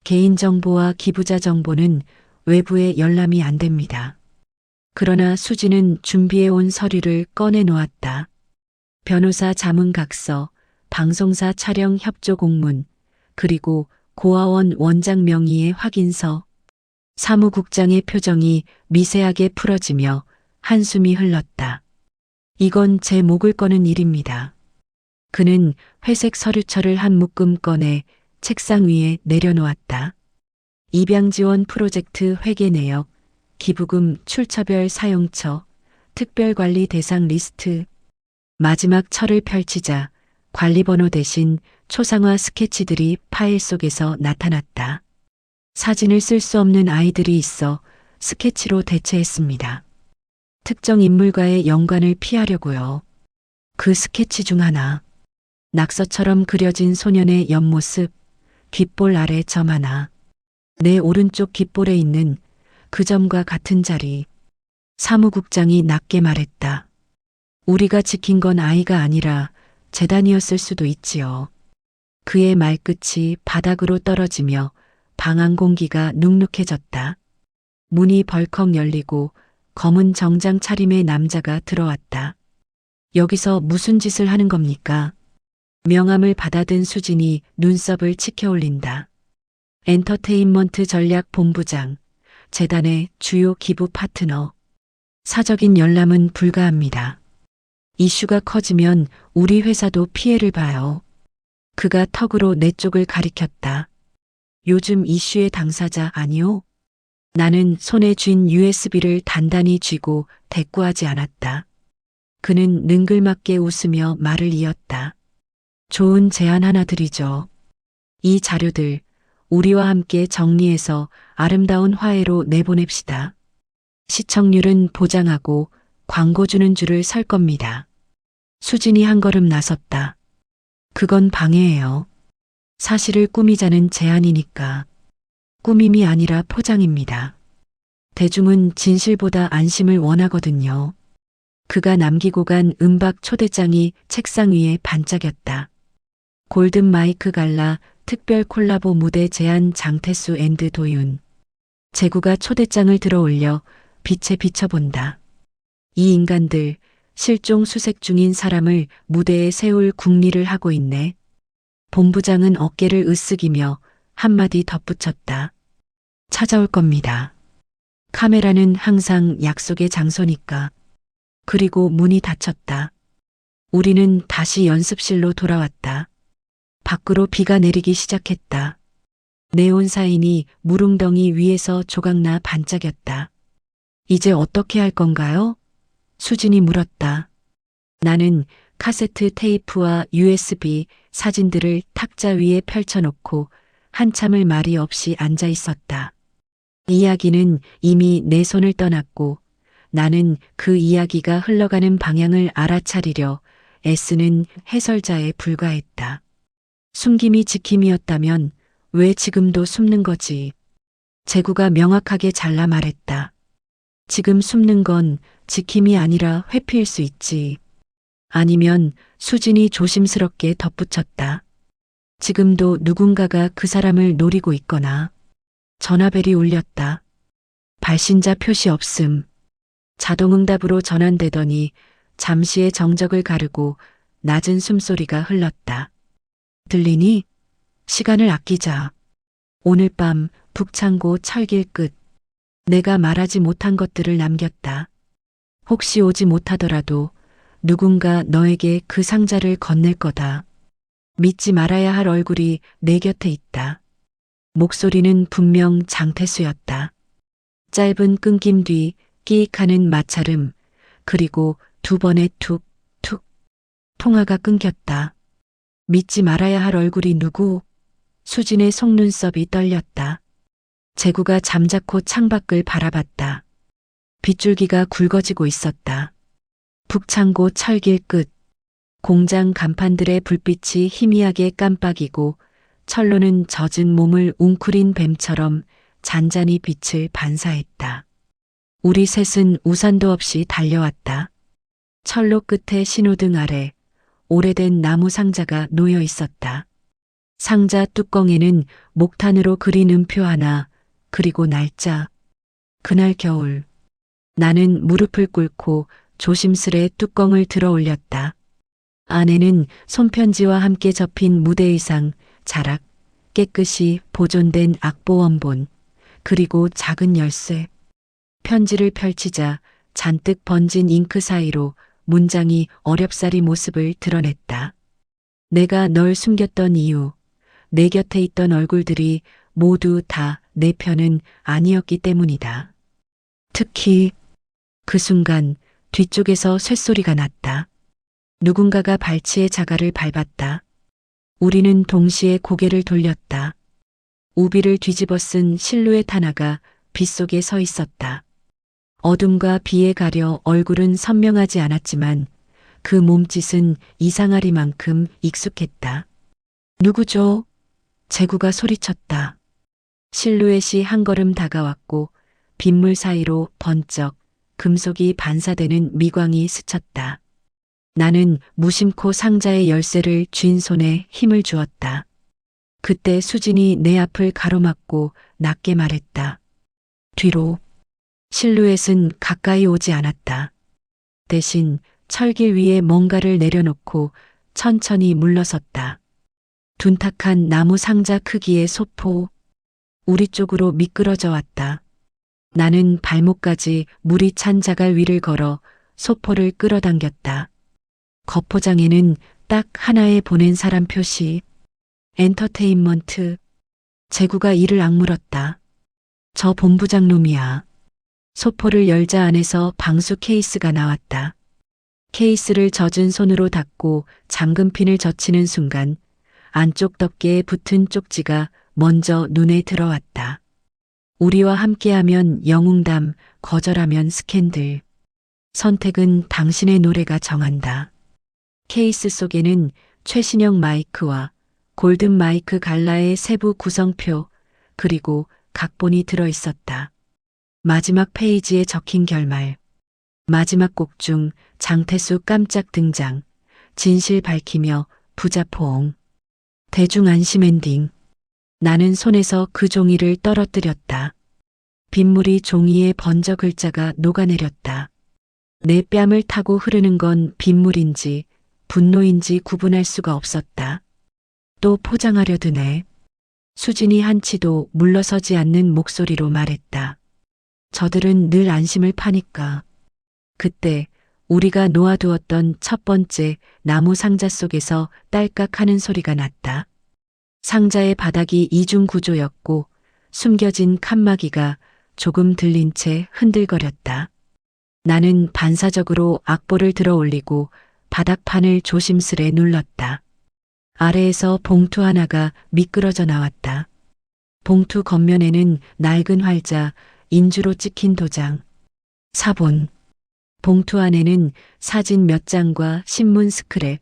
개인정보와 기부자 정보는 외부에 열람이 안 됩니다. 그러나 수지는 준비해온 서류를 꺼내 놓았다. 변호사 자문각서, 방송사 촬영 협조 공문, 그리고 고아원 원장 명의의 확인서. 사무국장의 표정이 미세하게 풀어지며 한숨이 흘렀다. 이건 제 목을 거는 일입니다. 그는 회색 서류철을 한 묶음 꺼내 책상 위에 내려놓았다. 입양지원 프로젝트 회계 내역, 기부금 출처별 사용처, 특별관리 대상 리스트. 마지막 철을 펼치자 관리번호 대신 초상화 스케치들이 파일 속에서 나타났다. 사진을 쓸 수 없는 아이들이 있어 스케치로 대체했습니다. 특정 인물과의 연관을 피하려고요. 그 스케치 중 하나. 낙서처럼 그려진 소년의 옆모습, 귓볼 아래 점 하나. 내 오른쪽 귓볼에 있는 그 점과 같은 자리. 사무국장이 낮게 말했다. 우리가 지킨 건 아이가 아니라 재단이었을 수도 있지요. 그의 말끝이 바닥으로 떨어지며 방 안 공기가 눅눅해졌다. 문이 벌컥 열리고 검은 정장 차림의 남자가 들어왔다. 여기서 무슨 짓을 하는 겁니까? 명함을 받아든 수진이 눈썹을 치켜 올린다. 엔터테인먼트 전략 본부장, 재단의 주요 기부 파트너. 사적인 열람은 불가합니다. 이슈가 커지면 우리 회사도 피해를 봐요. 그가 턱으로 내 쪽을 가리켰다. 요즘 이슈의 당사자 아니오? 나는 손에 쥔 USB를 단단히 쥐고 대꾸하지 않았다. 그는 능글맞게 웃으며 말을 이었다. 좋은 제안 하나 드리죠. 이 자료들 우리와 함께 정리해서 아름다운 화해로 내보냅시다. 시청률은 보장하고 광고주는 줄을 설 겁니다. 수진이 한 걸음 나섰다. 그건 방해예요. 사실을 꾸미자는 제안이니까. 꾸밈이 아니라 포장입니다. 대중은 진실보다 안심을 원하거든요. 그가 남기고 간 은박 초대장이 책상 위에 반짝였다. 골든 마이크 갈라 특별 콜라보 무대 제안 장태수 앤드 도윤. 제구가 초대장을 들어 올려 빛에 비춰본다. 이 인간들 실종 수색 중인 사람을 무대에 세울 궁리를 하고 있네. 본부장은 어깨를 으쓱이며 한마디 덧붙였다. 찾아올 겁니다. 카메라는 항상 약속의 장소니까. 그리고 문이 닫혔다. 우리는 다시 연습실로 돌아왔다. 밖으로 비가 내리기 시작했다. 네온 사인이 무릉덩이 위에서 조각나 반짝였다. 이제 어떻게 할 건가요? 수진이 물었다. 나는 카세트 테이프와 USB 사진들을 탁자 위에 펼쳐놓고 한참을 말이 없이 앉아 있었다. 이야기는 이미 내 손을 떠났고 나는 그 이야기가 흘러가는 방향을 알아차리려 애쓰는 해설자에 불과했다. 숨김이 지킴이었다면 왜 지금도 숨는 거지? 제구가 명확하게 잘라 말했다. 지금 숨는 건 지킴이 아니라 회피일 수 있지. 아니면 수진이 조심스럽게 덧붙였다. 지금도 누군가가 그 사람을 노리고 있거나. 전화벨이 울렸다. 발신자 표시 없음. 자동응답으로 전환되더니 잠시의 정적을 가르고 낮은 숨소리가 흘렀다. 들리니? 시간을 아끼자. 오늘 밤 북창고 철길 끝. 내가 말하지 못한 것들을 남겼다. 혹시 오지 못하더라도 누군가 너에게 그 상자를 건넬 거다. 믿지 말아야 할 얼굴이 내 곁에 있다. 목소리는 분명 장태수였다. 짧은 끊김 뒤 끼익하는 마찰음, 그리고 두 번의 툭, 툭. 통화가 끊겼다. 믿지 말아야 할 얼굴이 누구? 수진의 속눈썹이 떨렸다. 제구가 잠자코 창밖을 바라봤다. 빗줄기가 굵어지고 있었다. 북창고 철길 끝. 공장 간판들의 불빛이 희미하게 깜빡이고 철로는 젖은 몸을 웅크린 뱀처럼 잔잔히 빛을 반사했다. 우리 셋은 우산도 없이 달려왔다. 철로 끝에 신호등 아래 오래된 나무 상자가 놓여 있었다. 상자 뚜껑에는 목탄으로 그린 음표 하나, 그리고 날짜. 그날 겨울. 나는 무릎을 꿇고 조심스레 뚜껑을 들어 올렸다. 안에는 손편지와 함께 접힌 무대 의상, 자락, 깨끗이 보존된 악보 원본, 그리고 작은 열쇠. 편지를 펼치자 잔뜩 번진 잉크 사이로 문장이 어렵사리 모습을 드러냈다. 내가 널 숨겼던 이유, 내 곁에 있던 얼굴들이 모두 다 내 편은 아니었기 때문이다. 특히 그 순간 뒤쪽에서 쇳소리가 났다. 누군가가 발치의 자갈을 밟았다. 우리는 동시에 고개를 돌렸다. 우비를 뒤집어 쓴 실루엣 하나가 빗속에 서 있었다. 어둠과 비에 가려 얼굴은 선명하지 않았지만 그 몸짓은 이상하리만큼 익숙했다. 누구죠? 제구가 소리쳤다. 실루엣이 한 걸음 다가왔고 빗물 사이로 번쩍 금속이 반사되는 미광이 스쳤다. 나는 무심코 상자의 열쇠를 쥔 손에 힘을 주었다. 그때 수진이 내 앞을 가로막고 낮게 말했다. 뒤로. 실루엣은 가까이 오지 않았다. 대신 철길 위에 뭔가를 내려놓고 천천히 물러섰다. 둔탁한 나무 상자 크기의 소포. 우리 쪽으로 미끄러져 왔다. 나는 발목까지 물이 찬 자갈 위를 걸어 소포를 끌어당겼다. 겉포장에는 딱 하나의 보낸 사람 표시. 엔터테인먼트. 제구가 이를 악물었다. 저 본부장 놈이야. 소포를 열자 안에서 방수 케이스가 나왔다. 케이스를 젖은 손으로 닫고 잠금핀을 젖히는 순간 안쪽 덮개에 붙은 쪽지가 먼저 눈에 들어왔다. 우리와 함께하면 영웅담, 거절하면 스캔들. 선택은 당신의 노래가 정한다. 케이스 속에는 최신형 마이크와 골든 마이크 갈라의 세부 구성표 그리고 각본이 들어있었다. 마지막 페이지에 적힌 결말. 마지막 곡 중 장태수 깜짝 등장. 진실 밝히며 부자 포옹. 대중 안심 엔딩. 나는 손에서 그 종이를 떨어뜨렸다. 빗물이 종이에 번져 글자가 녹아내렸다. 내 뺨을 타고 흐르는 건 빗물인지 분노인지 구분할 수가 없었다. 또 포장하려 드네. 수진이 한치도 물러서지 않는 목소리로 말했다. 저들은 늘 안심을 파니까. 그때 우리가 놓아두었던 첫 번째 나무 상자 속에서 딸깍 하는 소리가 났다. 상자의 바닥이 이중 구조였고 숨겨진 칸막이가 조금 들린 채 흔들거렸다. 나는 반사적으로 악보를 들어 올리고 바닥판을 조심스레 눌렀다. 아래에서 봉투 하나가 미끄러져 나왔다. 봉투 겉면에는 낡은 활자, 인주로 찍힌 도장, 사본. 봉투 안에는 사진 몇 장과 신문 스크랩,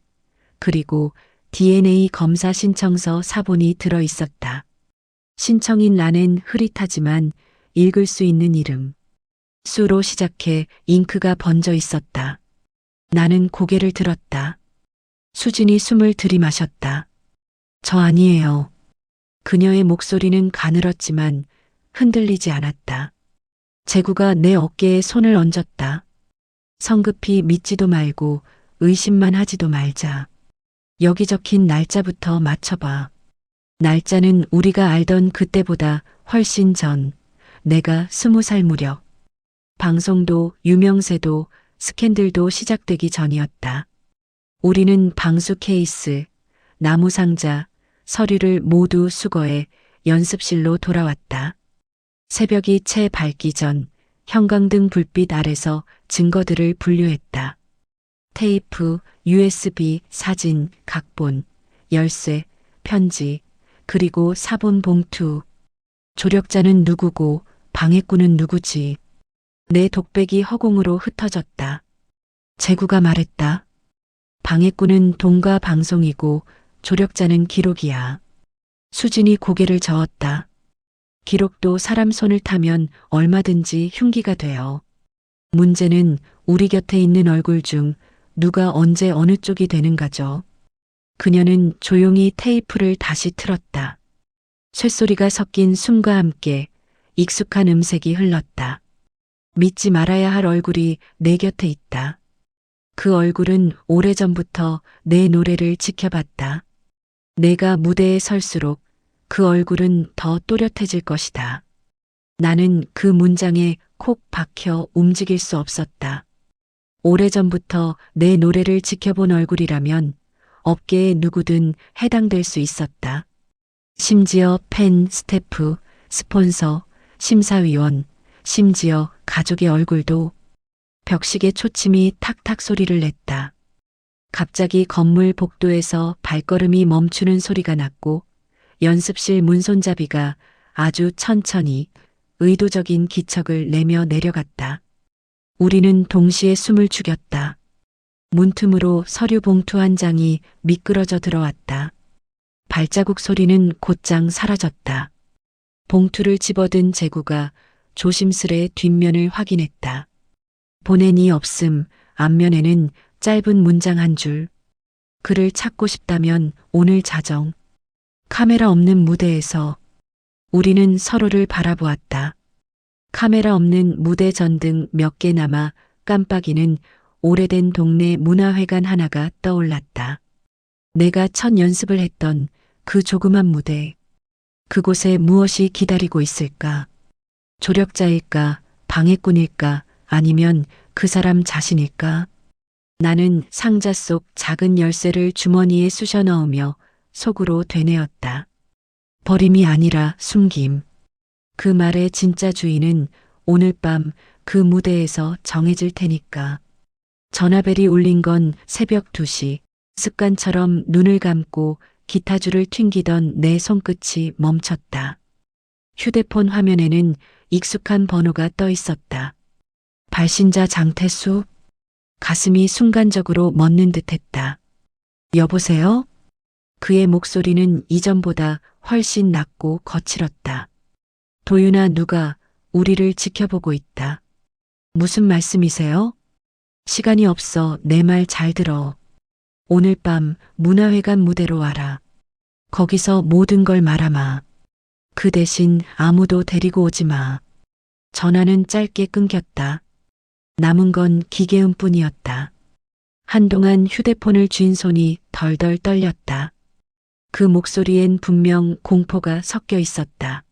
그리고 DNA 검사 신청서 사본이 들어 있었다. 신청인 란엔 흐릿하지만 읽을 수 있는 이름. 수로 시작해 잉크가 번져 있었다. 나는 고개를 들었다. 수진이 숨을 들이마셨다. 저 아니에요. 그녀의 목소리는 가늘었지만 흔들리지 않았다. 제구가 내 어깨에 손을 얹었다. 성급히 믿지도 말고 의심만 하지도 말자. 여기 적힌 날짜부터 맞춰봐. 날짜는 우리가 알던 그때보다 훨씬 전, 내가 20살 무렵. 방송도 유명세도 스캔들도 시작되기 전이었다. 우리는 방수 케이스, 나무 상자, 서류를 모두 수거해 연습실로 돌아왔다. 새벽이 채 밝기 전 형광등 불빛 아래서 증거들을 분류했다. 테이프, USB, 사진, 각본, 열쇠, 편지, 그리고 사본 봉투. 조력자는 누구고 방해꾼은 누구지. 내 독백이 허공으로 흩어졌다. 제구가 말했다. 방해꾼은 동가 방송이고 조력자는 기록이야. 수진이 고개를 저었다. 기록도 사람 손을 타면 얼마든지 흉기가 돼요. 문제는 우리 곁에 있는 얼굴 중 누가 언제 어느 쪽이 되는가죠. 그녀는 조용히 테이프를 다시 틀었다. 쇳소리가 섞인 숨과 함께 익숙한 음색이 흘렀다. 믿지 말아야 할 얼굴이 내 곁에 있다. 그 얼굴은 오래전부터 내 노래를 지켜봤다. 내가 무대에 설수록 그 얼굴은 더 또렷해질 것이다. 나는 그 문장에 콕 박혀 움직일 수 없었다. 오래전부터 내 노래를 지켜본 얼굴이라면 업계의 누구든 해당될 수 있었다. 심지어 팬, 스태프, 스폰서, 심사위원, 심지어 가족의 얼굴도. 벽식의 초침이 탁탁 소리를 냈다. 갑자기 건물 복도에서 발걸음이 멈추는 소리가 났고 연습실 문손잡이가 아주 천천히 의도적인 기척을 내며 내려갔다. 우리는 동시에 숨을 죽였다. 문틈으로 서류 봉투 한 장이 미끄러져 들어왔다. 발자국 소리는 곧장 사라졌다. 봉투를 집어든 제구가 조심스레 뒷면을 확인했다. 보낸이 없음, 앞면에는 짧은 문장 한 줄. 그를 찾고 싶다면 오늘 자정. 카메라 없는 무대에서 우리는 서로를 바라보았다. 카메라 없는 무대 전등 몇 개 남아 깜빡이는 오래된 동네 문화회관 하나가 떠올랐다. 내가 첫 연습을 했던 그 조그만 무대. 그곳에 무엇이 기다리고 있을까? 조력자일까? 방해꾼일까? 아니면 그 사람 자신일까? 나는 상자 속 작은 열쇠를 주머니에 쑤셔 넣으며 속으로 되뇌었다. 버림이 아니라 숨김. 그 말의 진짜 주인은 오늘 밤 그 무대에서 정해질 테니까. 전화벨이 울린 건 새벽 2시. 습관처럼 눈을 감고 기타줄을 튕기던 내 손끝이 멈췄다. 휴대폰 화면에는 익숙한 번호가 떠 있었다. 발신자 장태수? 가슴이 순간적으로 멎는 듯했다. 여보세요? 그의 목소리는 이전보다 훨씬 낮고 거칠었다. 도윤아, 누가 우리를 지켜보고 있다. 무슨 말씀이세요? 시간이 없어. 내 말 잘 들어. 오늘 밤 문화회관 무대로 와라. 거기서 모든 걸 말아마. 그 대신 아무도 데리고 오지 마. 전화는 짧게 끊겼다. 남은 건 기계음뿐이었다. 한동안 휴대폰을 쥔 손이 덜덜 떨렸다. 그 목소리엔 분명 공포가 섞여 있었다.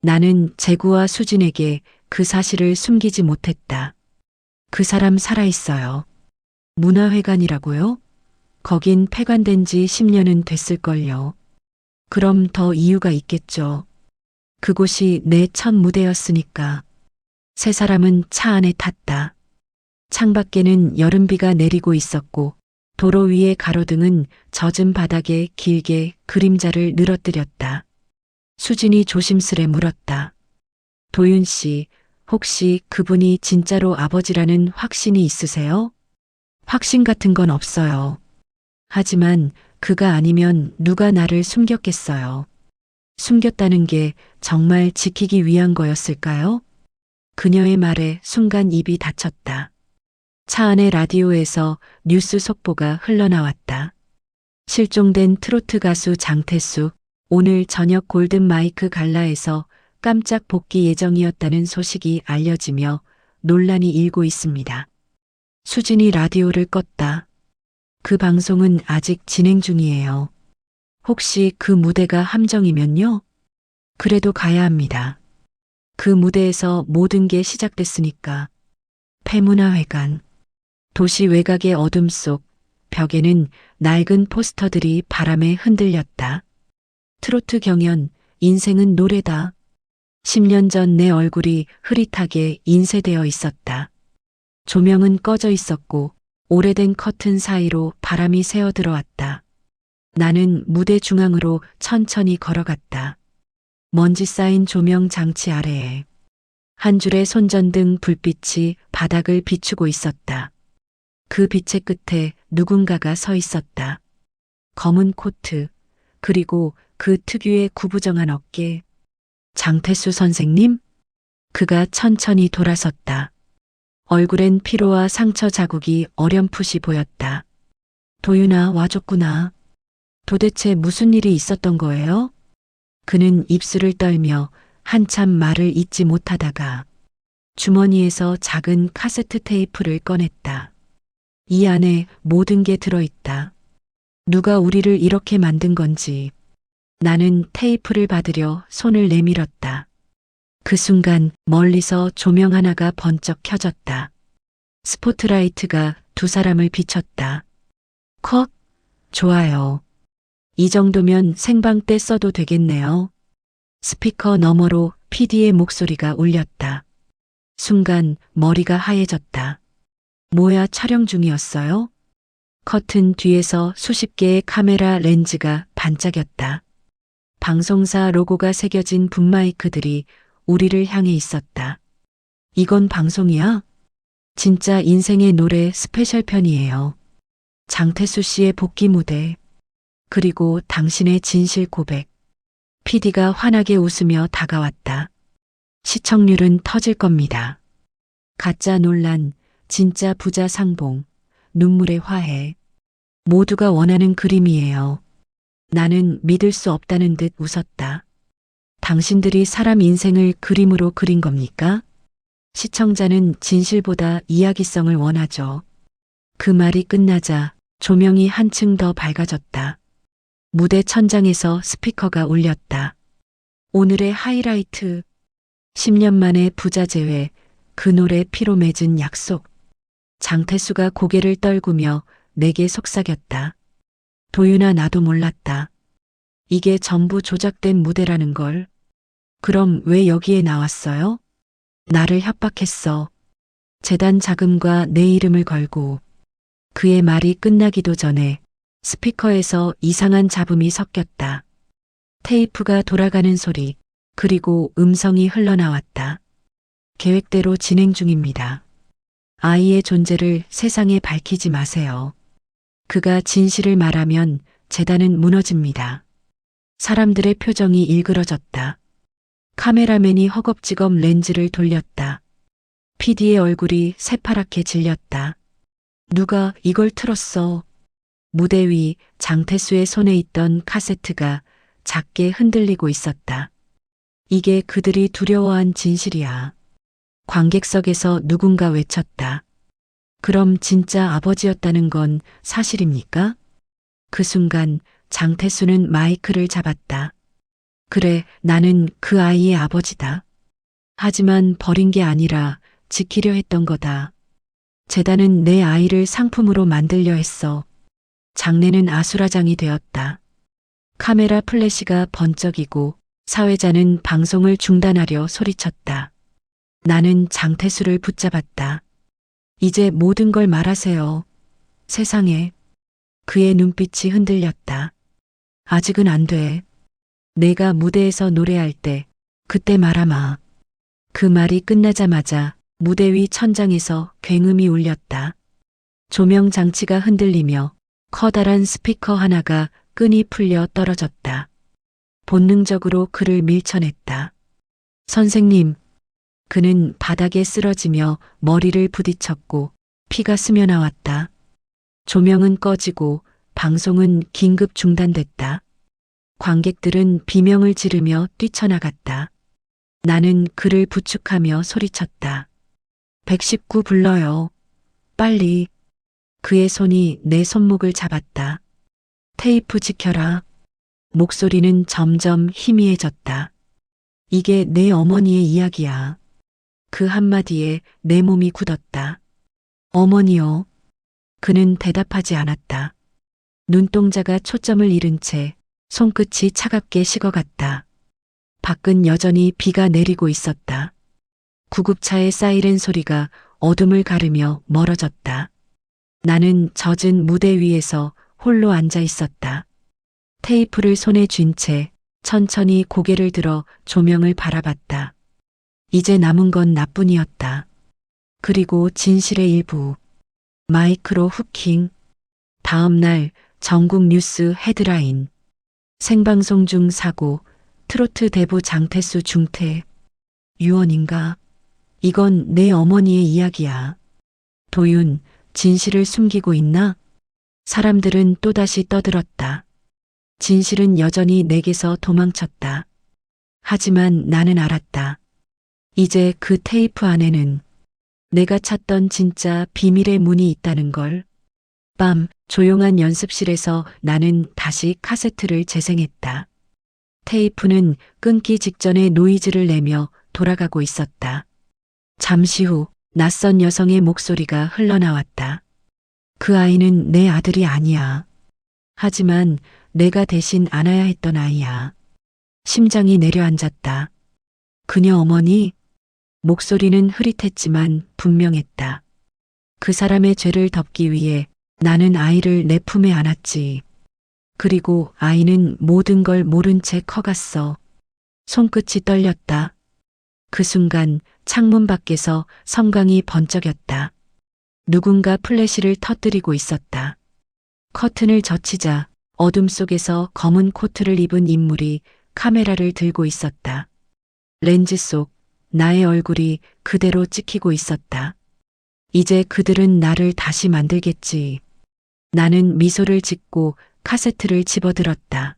나는 재구와 수진에게 그 사실을 숨기지 못했다. 그 사람 살아있어요. 문화회관이라고요? 거긴 폐관된 지 10년은 됐을걸요. 그럼 더 이유가 있겠죠. 그곳이 내 첫 무대였으니까. 세 사람은 차 안에 탔다. 창밖에는 여름비가 내리고 있었고 도로 위의 가로등은 젖은 바닥에 길게 그림자를 늘어뜨렸다. 수진이 조심스레 물었다. 도윤 씨, 혹시 그분이 진짜로 아버지라는 확신이 있으세요? 확신 같은 건 없어요. 하지만 그가 아니면 누가 나를 숨겼겠어요. 숨겼다는 게 정말 지키기 위한 거였을까요? 그녀의 말에 순간 입이 닫혔다. 차 안의 라디오에서 뉴스 속보가 흘러나왔다. 실종된 트로트 가수 장태수, 오늘 저녁 골든 마이크 갈라에서 깜짝 복귀 예정이었다는 소식이 알려지며 논란이 일고 있습니다. 수진이 라디오를 껐다. 그 방송은 아직 진행 중이에요. 혹시 그 무대가 함정이면요? 그래도 가야 합니다. 그 무대에서 모든 게 시작됐으니까. 폐문화회관. 도시 외곽의 어둠 속 벽에는 낡은 포스터들이 바람에 흔들렸다. 트로트 경연, 인생은 노래다. 10년 전 내 얼굴이 흐릿하게 인쇄되어 있었다. 조명은 꺼져 있었고 오래된 커튼 사이로 바람이 새어 들어왔다. 나는 무대 중앙으로 천천히 걸어갔다. 먼지 쌓인 조명 장치 아래에 한 줄의 손전등 불빛이 바닥을 비추고 있었다. 그 빛의 끝에 누군가가 서 있었다. 검은 코트, 그리고 그 특유의 구부정한 어깨. 장태수 선생님? 그가 천천히 돌아섰다. 얼굴엔 피로와 상처 자국이 어렴풋이 보였다. 도윤아, 와줬구나. 도대체 무슨 일이 있었던 거예요? 그는 입술을 떨며 한참 말을 잇지 못하다가 주머니에서 작은 카세트 테이프를 꺼냈다. 이 안에 모든 게 들어있다. 누가 우리를 이렇게 만든 건지. 나는 테이프를 받으려 손을 내밀었다. 그 순간 멀리서 조명 하나가 번쩍 켜졌다. 스포트라이트가 두 사람을 비췄다. 컷? 좋아요. 이 정도면 생방 때 써도 되겠네요. 스피커 너머로 PD의 목소리가 울렸다. 순간 머리가 하얘졌다. 뭐야, 촬영 중이었어요? 커튼 뒤에서 수십 개의 카메라 렌즈가 반짝였다. 방송사 로고가 새겨진 붐마이크들이 우리를 향해 있었다. 이건 방송이야? 진짜 인생의 노래 스페셜 편이에요. 장태수 씨의 복귀 무대. 그리고 당신의 진실 고백. PD가 환하게 웃으며 다가왔다. 시청률은 터질 겁니다. 가짜 논란, 진짜 부자 상봉, 눈물의 화해. 모두가 원하는 그림이에요. 나는 믿을 수 없다는 듯 웃었다. 당신들이 사람 인생을 그림으로 그린 겁니까? 시청자는 진실보다 이야기성을 원하죠. 그 말이 끝나자 조명이 한층 더 밝아졌다. 무대 천장에서 스피커가 울렸다. 오늘의 하이라이트. 10년 만에 부자 재회. 그 노래 피로 맺은 약속. 장태수가 고개를 떨구며 내게 속삭였다. 도윤아, 나도 몰랐다. 이게 전부 조작된 무대라는 걸. 그럼 왜 여기에 나왔어요? 나를 협박했어. 재단 자금과 내 이름을 걸고. 그의 말이 끝나기도 전에 스피커에서 이상한 잡음이 섞였다. 테이프가 돌아가는 소리, 그리고 음성이 흘러나왔다. 계획대로 진행 중입니다. 아이의 존재를 세상에 밝히지 마세요. 그가 진실을 말하면 재단은 무너집니다. 사람들의 표정이 일그러졌다. 카메라맨이 허겁지겁 렌즈를 돌렸다. PD의 얼굴이 새파랗게 질렸다. 누가 이걸 틀었어? 무대 위 장태수의 손에 있던 카세트가 작게 흔들리고 있었다. 이게 그들이 두려워한 진실이야. 관객석에서 누군가 외쳤다. 그럼 진짜 아버지였다는 건 사실입니까? 그 순간 장태수는 마이크를 잡았다. 그래, 나는 그 아이의 아버지다. 하지만 버린 게 아니라 지키려 했던 거다. 재단은 내 아이를 상품으로 만들려 했어. 장례는 아수라장이 되었다. 카메라 플래시가 번쩍이고 사회자는 방송을 중단하려 소리쳤다. 나는 장태수를 붙잡았다. 이제 모든 걸 말하세요. 세상에. 그의 눈빛이 흔들렸다. 아직은 안 돼. 내가 무대에서 노래할 때 그때 말하마. 그 말이 끝나자마자 무대 위 천장에서 굉음이 울렸다. 조명 장치가 흔들리며 커다란 스피커 하나가 끈이 풀려 떨어졌다. 본능적으로 그를 밀쳐냈다. 선생님. 그는 바닥에 쓰러지며 머리를 부딪혔고 피가 스며나왔다. 조명은 꺼지고 방송은 긴급 중단됐다. 관객들은 비명을 지르며 뛰쳐나갔다. 나는 그를 부축하며 소리쳤다. 119 불러요. 빨리. 그의 손이 내 손목을 잡았다. 테이프 지켜라. 목소리는 점점 희미해졌다. 이게 내 어머니의 이야기야. 그 한마디에 내 몸이 굳었다. 어머니요. 그는 대답하지 않았다. 눈동자가 초점을 잃은 채 손끝이 차갑게 식어갔다. 밖은 여전히 비가 내리고 있었다. 구급차의 사이렌 소리가 어둠을 가르며 멀어졌다. 나는 젖은 무대 위에서 홀로 앉아 있었다. 테이프를 손에 쥔 채 천천히 고개를 들어 조명을 바라봤다. 이제 남은 건 나뿐이었다. 그리고 진실의 일부. 마이크로 후킹. 다음 날 전국 뉴스 헤드라인. 생방송 중 사고, 트로트 대부 장태수 중퇴. 유언인가? 이건 내 어머니의 이야기야. 도윤, 진실을 숨기고 있나? 사람들은 또다시 떠들었다. 진실은 여전히 내게서 도망쳤다. 하지만 나는 알았다. 이제 그 테이프 안에는 내가 찾던 진짜 비밀의 문이 있다는 걸. 밤 조용한 연습실에서 나는 다시 카세트를 재생했다. 테이프는 끊기 직전에 노이즈를 내며 돌아가고 있었다. 잠시 후 낯선 여성의 목소리가 흘러나왔다. 그 아이는 내 아들이 아니야. 하지만 내가 대신 안아야 했던 아이야. 심장이 내려앉았다. 그녀 어머니? 목소리는 흐릿했지만 분명했다. 그 사람의 죄를 덮기 위해 나는 아이를 내 품에 안았지. 그리고 아이는 모든 걸 모른 채 커갔어. 손끝이 떨렸다. 그 순간 창문 밖에서 섬광이 번쩍였다. 누군가 플래시를 터뜨리고 있었다. 커튼을 젖히자 어둠 속에서 검은 코트를 입은 인물이 카메라를 들고 있었다. 렌즈 속 나의 얼굴이 그대로 찍히고 있었다. 이제 그들은 나를 다시 만들겠지. 나는 미소를 짓고 카세트를 집어들었다.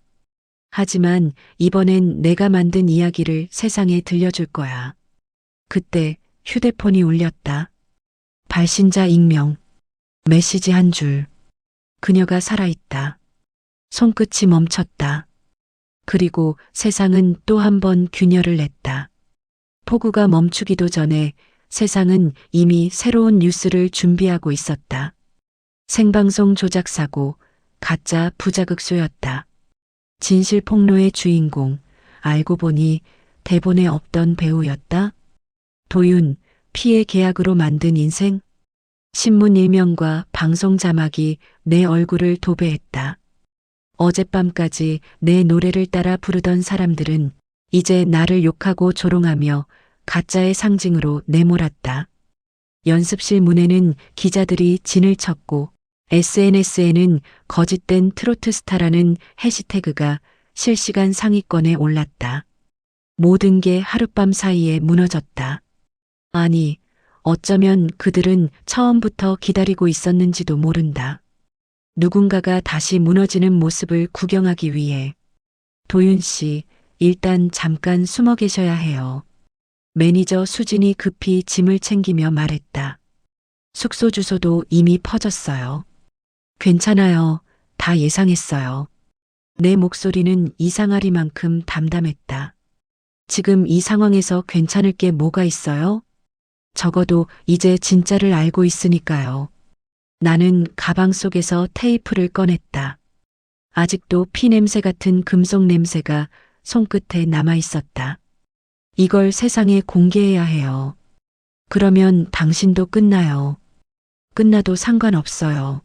하지만 이번엔 내가 만든 이야기를 세상에 들려줄 거야. 그때 휴대폰이 울렸다. 발신자 익명. 메시지 한 줄. 그녀가 살아있다. 손끝이 멈췄다. 그리고 세상은 또 한 번 균열을 냈다. 폭우가 멈추기도 전에 세상은 이미 새로운 뉴스를 준비하고 있었다. 생방송 조작 사고, 가짜 부자극소였다. 진실 폭로의 주인공, 알고 보니 대본에 없던 배우였다. 도윤, 피해 계약으로 만든 인생? 신문 일면과 방송 자막이 내 얼굴을 도배했다. 어젯밤까지 내 노래를 따라 부르던 사람들은 이제 나를 욕하고 조롱하며 가짜의 상징으로 내몰았다. 연습실 문에는 기자들이 진을 쳤고 SNS에는 거짓된 트로트 스타라는 해시태그가 실시간 상위권에 올랐다. 모든 게 하룻밤 사이에 무너졌다. 아니, 어쩌면 그들은 처음부터 기다리고 있었는지도 모른다. 누군가가 다시 무너지는 모습을 구경하기 위해. 도윤 씨, 일단 잠깐 숨어 계셔야 해요. 매니저 수진이 급히 짐을 챙기며 말했다. 숙소 주소도 이미 퍼졌어요. 괜찮아요. 다 예상했어요. 내 목소리는 이상하리만큼 담담했다. 지금 이 상황에서 괜찮을 게 뭐가 있어요? 적어도 이제 진짜를 알고 있으니까요. 나는 가방 속에서 테이프를 꺼냈다. 아직도 피 냄새 같은 금속 냄새가 손끝에 남아 있었다. 이걸 세상에 공개해야 해요. 그러면 당신도 끝나요. 끝나도 상관없어요.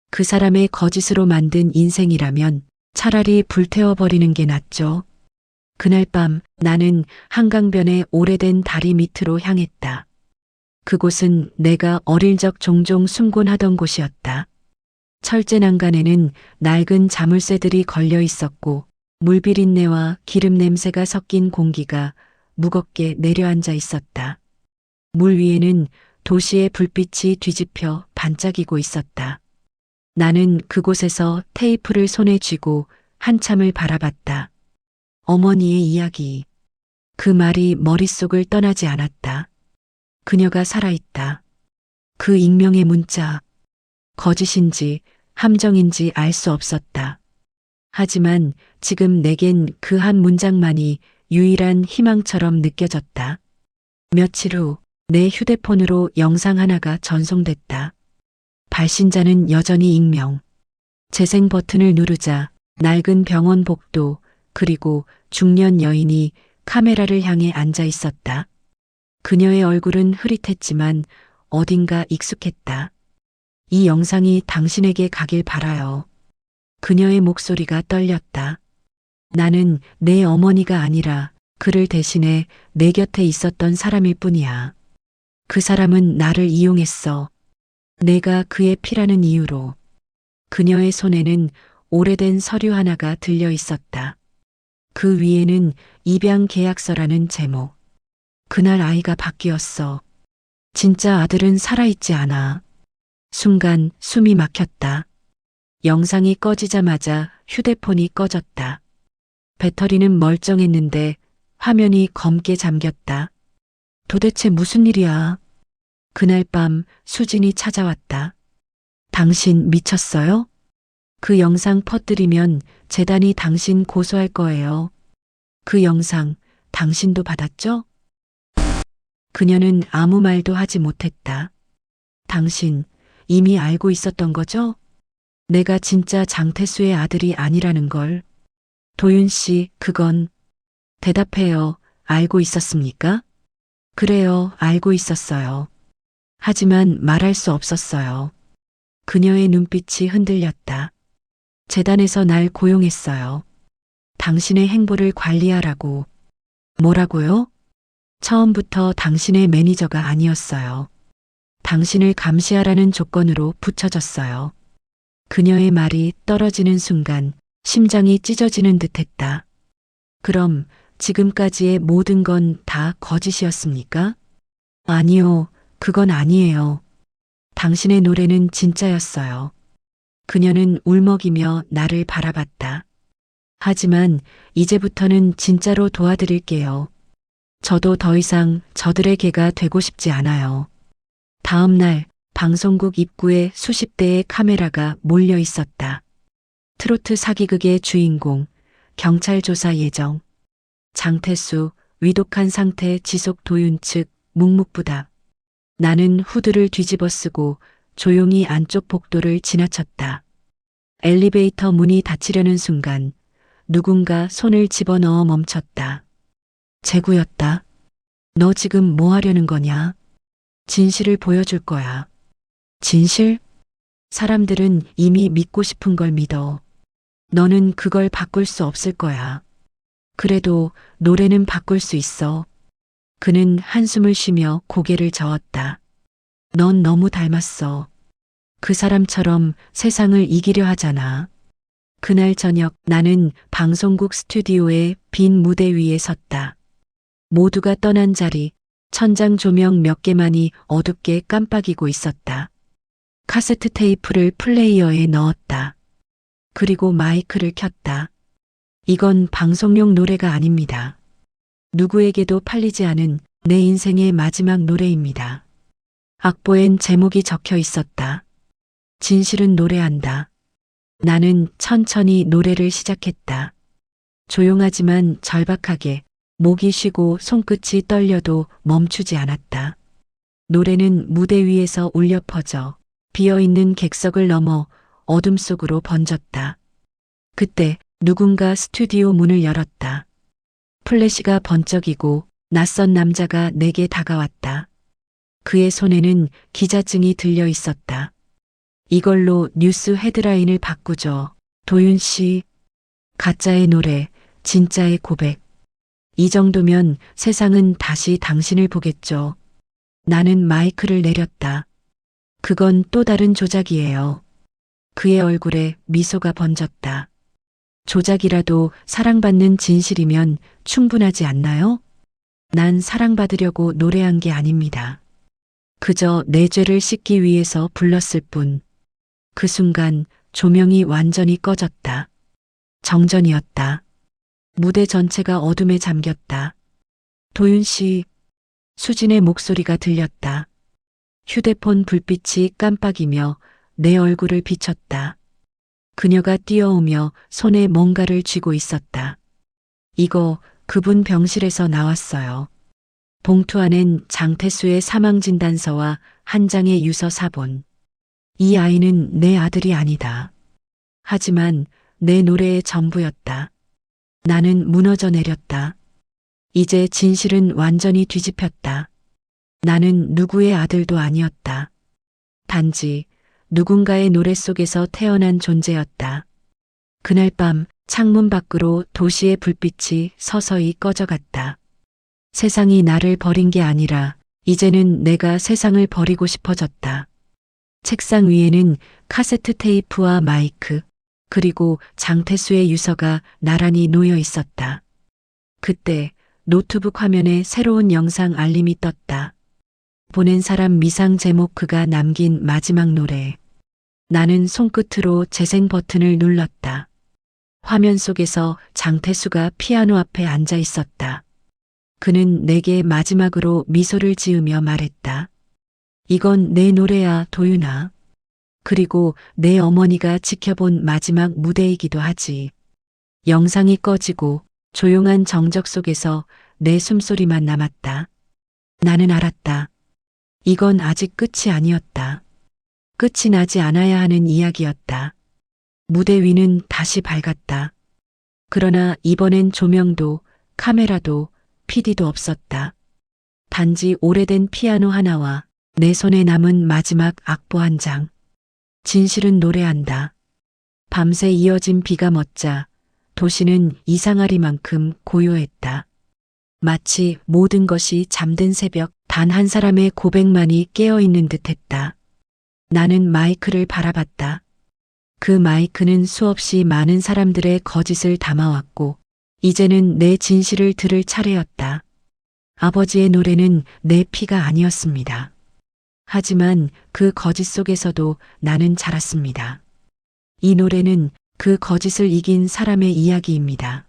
그 사람의 거짓으로 만든 인생이라면 차라리 불태워버리는 게 낫죠. 그날 밤 나는 한강변의 오래된 다리 밑으로 향했다. 그곳은 내가 어릴 적 종종 숨곤하던 곳이었다. 철제 난간에는 낡은 자물쇠들이 걸려 있었고 물비린내와 기름 냄새가 섞인 공기가 무겁게 내려앉아 있었다. 물 위에는 도시의 불빛이 뒤집혀 반짝이고 있었다. 나는 그곳에서 테이프를 손에 쥐고 한참을 바라봤다. 어머니의 이야기. 그 말이 머릿속을 떠나지 않았다. 그녀가 살아있다. 그 익명의 문자. 거짓인지 함정인지 알 수 없었다. 하지만 지금 내겐 그 한 문장만이 유일한 희망처럼 느껴졌다. 며칠 후 내 휴대폰으로 영상 하나가 전송됐다. 발신자는 여전히 익명. 재생 버튼을 누르자 낡은 병원 복도 그리고 중년 여인이 카메라를 향해 앉아 있었다. 그녀의 얼굴은 흐릿했지만 어딘가 익숙했다. 이 영상이 당신에게 가길 바라요. 그녀의 목소리가 떨렸다. 나는 내 어머니가 아니라 그를 대신해 내 곁에 있었던 사람일 뿐이야. 그 사람은 나를 이용했어. 내가 그의 피라는 이유로. 그녀의 손에는 오래된 서류 하나가 들려 있었다. 그 위에는 입양 계약서라는 제목. 그날 아이가 바뀌었어. 진짜 아들은 살아있지 않아. 순간 숨이 막혔다. 영상이 꺼지자마자 휴대폰이 꺼졌다. 배터리는 멀쩡했는데 화면이 검게 잠겼다. 도대체 무슨 일이야? 그날 밤 수진이 찾아왔다. 당신 미쳤어요? 그 영상 퍼뜨리면 재단이 당신 고소할 거예요. 그 영상 당신도 받았죠? 그녀는 아무 말도 하지 못했다. 당신 이미 알고 있었던 거죠? 내가 진짜 장태수의 아들이 아니라는 걸. 도윤 씨, 그건. 대답해요. 알고 있었습니까? 그래요, 알고 있었어요. 하지만 말할 수 없었어요. 그녀의 눈빛이 흔들렸다. 재단에서 날 고용했어요. 당신의 행보를 관리하라고. 뭐라고요? 처음부터 당신의 매니저가 아니었어요. 당신을 감시하라는 조건으로 붙여졌어요. 그녀의 말이 떨어지는 순간 심장이 찢어지는 듯했다. 그럼 지금까지의 모든 건 다 거짓이었습니까? 아니요, 그건 아니에요. 당신의 노래는 진짜였어요. 그녀는 울먹이며 나를 바라봤다. 하지만 이제부터는 진짜로 도와드릴게요. 저도 더 이상 저들의 개가 되고 싶지 않아요. 다음 날 방송국 입구에 수십 대의 카메라가 몰려 있었다. 트로트 사기극의 주인공, 경찰 조사 예정, 장태수, 위독한 상태 지속 도윤 측, 묵묵부답. 나는 후드를 뒤집어 쓰고 조용히 안쪽 복도를 지나쳤다. 엘리베이터 문이 닫히려는 순간 누군가 손을 집어넣어 멈췄다. 재구였다. 너 지금 뭐 하려는 거냐? 진실을 보여줄 거야. 진실? 사람들은 이미 믿고 싶은 걸 믿어. 너는 그걸 바꿀 수 없을 거야. 그래도 노래는 바꿀 수 있어. 그는 한숨을 쉬며 고개를 저었다. 넌 너무 닮았어. 그 사람처럼 세상을 이기려 하잖아. 그날 저녁 나는 방송국 스튜디오의 빈 무대 위에 섰다. 모두가 떠난 자리, 천장 조명 몇 개만이 어둡게 깜빡이고 있었다. 카세트 테이프를 플레이어에 넣었다. 그리고 마이크를 켰다. 이건 방송용 노래가 아닙니다. 누구에게도 팔리지 않은 내 인생의 마지막 노래입니다. 악보엔 제목이 적혀 있었다. 진실은 노래한다. 나는 천천히 노래를 시작했다. 조용하지만 절박하게 목이 쉬고 손끝이 떨려도 멈추지 않았다. 노래는 무대 위에서 울려 퍼져 비어있는 객석을 넘어 어둠 속으로 번졌다. 그때 누군가 스튜디오 문을 열었다. 플래시가 번쩍이고 낯선 남자가 내게 다가왔다. 그의 손에는 기자증이 들려 있었다. 이걸로 뉴스 헤드라인을 바꾸죠. 도윤 씨, 가짜의 노래, 진짜의 고백. 이 정도면 세상은 다시 당신을 보겠죠. 나는 마이크를 내렸다. 그건 또 다른 조작이에요. 그의 얼굴에 미소가 번졌다. 조작이라도 사랑받는 진실이면 충분하지 않나요? 난 사랑받으려고 노래한 게 아닙니다. 그저 내 죄를 씻기 위해서 불렀을 뿐. 그 순간 조명이 완전히 꺼졌다. 정전이었다. 무대 전체가 어둠에 잠겼다. 도윤 씨, 수진의 목소리가 들렸다. 휴대폰 불빛이 깜빡이며 내 얼굴을 비췄다. 그녀가 뛰어오며 손에 뭔가를 쥐고 있었다. 이거 그분 병실에서 나왔어요. 봉투 안엔 장태수의 사망진단서와 한 장의 유서 사본. 이 아이는 내 아들이 아니다. 하지만 내 노래의 전부였다. 나는 무너져 내렸다. 이제 진실은 완전히 뒤집혔다. 나는 누구의 아들도 아니었다. 단지 누군가의 노래 속에서 태어난 존재였다. 그날 밤 창문 밖으로 도시의 불빛이 서서히 꺼져갔다. 세상이 나를 버린 게 아니라 이제는 내가 세상을 버리고 싶어졌다. 책상 위에는 카세트 테이프와 마이크, 그리고 장태수의 유서가 나란히 놓여 있었다. 그때 노트북 화면에 새로운 영상 알림이 떴다. 보낸 사람 미상 제목 그가 남긴 마지막 노래. 나는 손끝으로 재생 버튼을 눌렀다. 화면 속에서 장태수가 피아노 앞에 앉아 있었다. 그는 내게 마지막으로 미소를 지으며 말했다. 이건 내 노래야, 도윤아. 그리고 내 어머니가 지켜본 마지막 무대이기도 하지. 영상이 꺼지고 조용한 정적 속에서 내 숨소리만 남았다. 나는 알았다. 이건 아직 끝이 아니었다. 끝이 나지 않아야 하는 이야기였다. 무대 위는 다시 밝았다. 그러나 이번엔 조명도 카메라도 PD도 없었다. 단지 오래된 피아노 하나와 내 손에 남은 마지막 악보 한 장. 진실은 노래한다. 밤새 이어진 비가 멎자 도시는 이상하리만큼 고요했다. 마치 모든 것이 잠든 새벽 단 한 사람의 고백만이 깨어있는 듯했다. 나는 마이크를 바라봤다. 그 마이크는 수없이 많은 사람들의 거짓을 담아왔고 이제는 내 진실을 들을 차례였다. 아버지의 노래는 내 피가 아니었습니다. 하지만 그 거짓 속에서도 나는 자랐습니다. 이 노래는 그 거짓을 이긴 사람의 이야기입니다.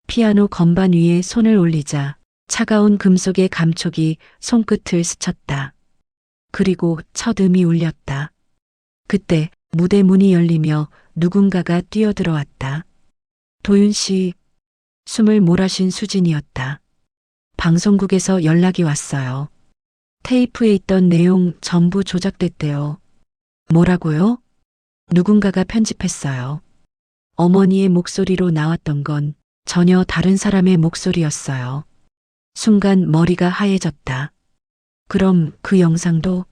피아노 건반 위에 손을 올리자 차가운 금속의 감촉이 손끝을 스쳤다. 그리고 첫 음이 울렸다. 그때 무대 문이 열리며 누군가가 뛰어들어왔다. 도윤 씨, 숨을 몰아쉰 수진이었다. 방송국에서 연락이 왔어요. 테이프에 있던 내용 전부 조작됐대요. 뭐라고요? 누군가가 편집했어요. 어머니의 목소리로 나왔던 건 전혀 다른 사람의 목소리였어요. 순간 머리가 하얘졌다. 그럼 그 영상도?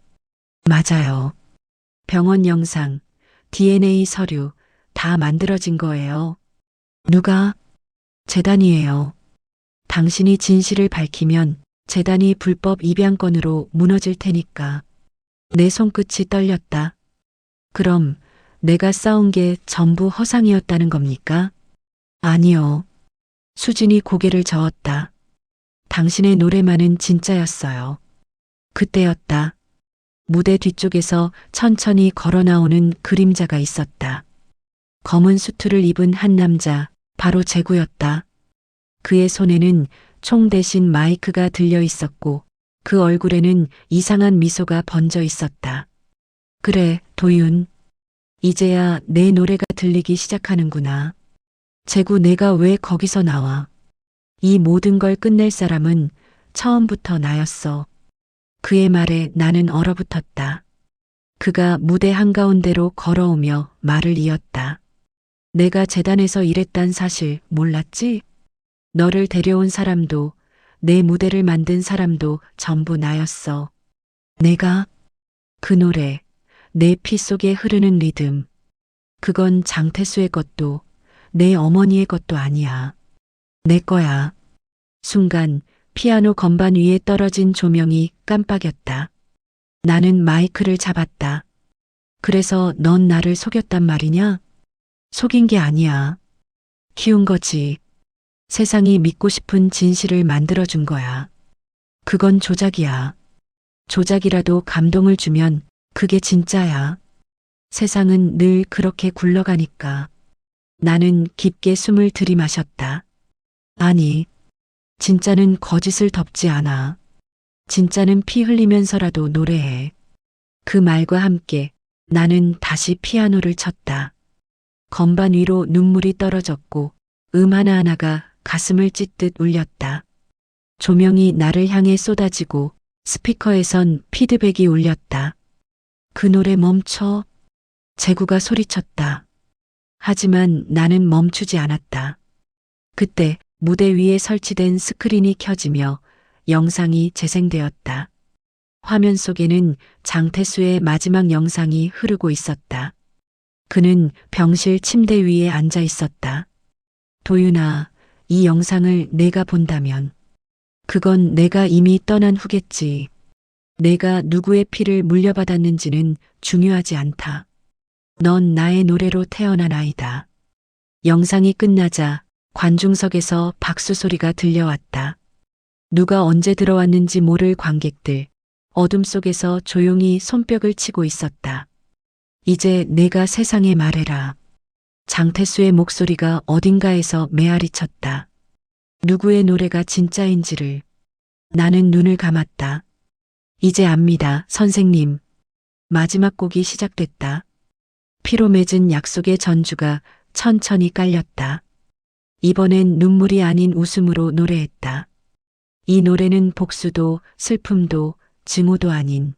맞아요. 병원 영상, DNA 서류 다 만들어진 거예요. 누가? 재단이에요. 당신이 진실을 밝히면 재단이 불법 입양건으로 무너질 테니까. 내 손끝이 떨렸다. 그럼 내가 싸운 게 전부 허상이었다는 겁니까? 아니요. 수진이 고개를 저었다. 당신의 노래만은 진짜였어요. 그때였다. 무대 뒤쪽에서 천천히 걸어 나오는 그림자가 있었다. 검은 수트를 입은 한 남자, 바로 재구였다. 그의 손에는 총 대신 마이크가 들려 있었고 그 얼굴에는 이상한 미소가 번져 있었다. 그래, 도윤. 이제야 내 노래가 들리기 시작하는구나. 재구, 내가 왜 거기서 나와? 이 모든 걸 끝낼 사람은 처음부터 나였어. 그의 말에 나는 얼어붙었다. 그가 무대 한가운데로 걸어오며 말을 이었다. 내가 재단에서 일했단 사실 몰랐지? 너를 데려온 사람도 내 무대를 만든 사람도 전부 나였어. 내가 그 노래, 내 피 속에 흐르는 리듬, 그건 장태수의 것도 내 어머니의 것도 아니야. 내 거야. 순간 피아노 건반 위에 떨어진 조명이 깜빡였다. 나는 마이크를 잡았다. 그래서 넌 나를 속였단 말이냐? 속인 게 아니야. 키운 거지. 세상이 믿고 싶은 진실을 만들어준 거야. 그건 조작이야. 조작이라도 감동을 주면 그게 진짜야. 세상은 늘 그렇게 굴러가니까. 나는 깊게 숨을 들이마셨다. 아니, 진짜는 거짓을 덮지 않아. 진짜는 피 흘리면서라도 노래해. 그 말과 함께 나는 다시 피아노를 쳤다. 건반 위로 눈물이 떨어졌고 음 하나하나가 가슴을 찢듯 울렸다. 조명이 나를 향해 쏟아지고 스피커에선 피드백이 울렸다. 그 노래 멈춰. 재구가 소리쳤다. 하지만 나는 멈추지 않았다. 그때 무대 위에 설치된 스크린이 켜지며 영상이 재생되었다. 화면 속에는 장태수의 마지막 영상이 흐르고 있었다. 그는 병실 침대 위에 앉아 있었다. 도윤아, 이 영상을 내가 본다면 그건 내가 이미 떠난 후겠지. 내가 누구의 피를 물려받았는지는 중요하지 않다. 넌 나의 노래로 태어난 아이다. 영상이 끝나자 관중석에서 박수 소리가 들려왔다. 누가 언제 들어왔는지 모를 관객들, 어둠 속에서 조용히 손뼉을 치고 있었다. 이제 내가 세상에 말해라. 장태수의 목소리가 어딘가에서 메아리 쳤다. 누구의 노래가 진짜인지를. 나는 눈을 감았다. 이제 압니다, 선생님. 마지막 곡이 시작됐다. 피로 맺은 약속의 전주가 천천히 깔렸다. 이번엔 눈물이 아닌 웃음으로 노래했다. 이 노래는 복수도 슬픔도 증오도 아닌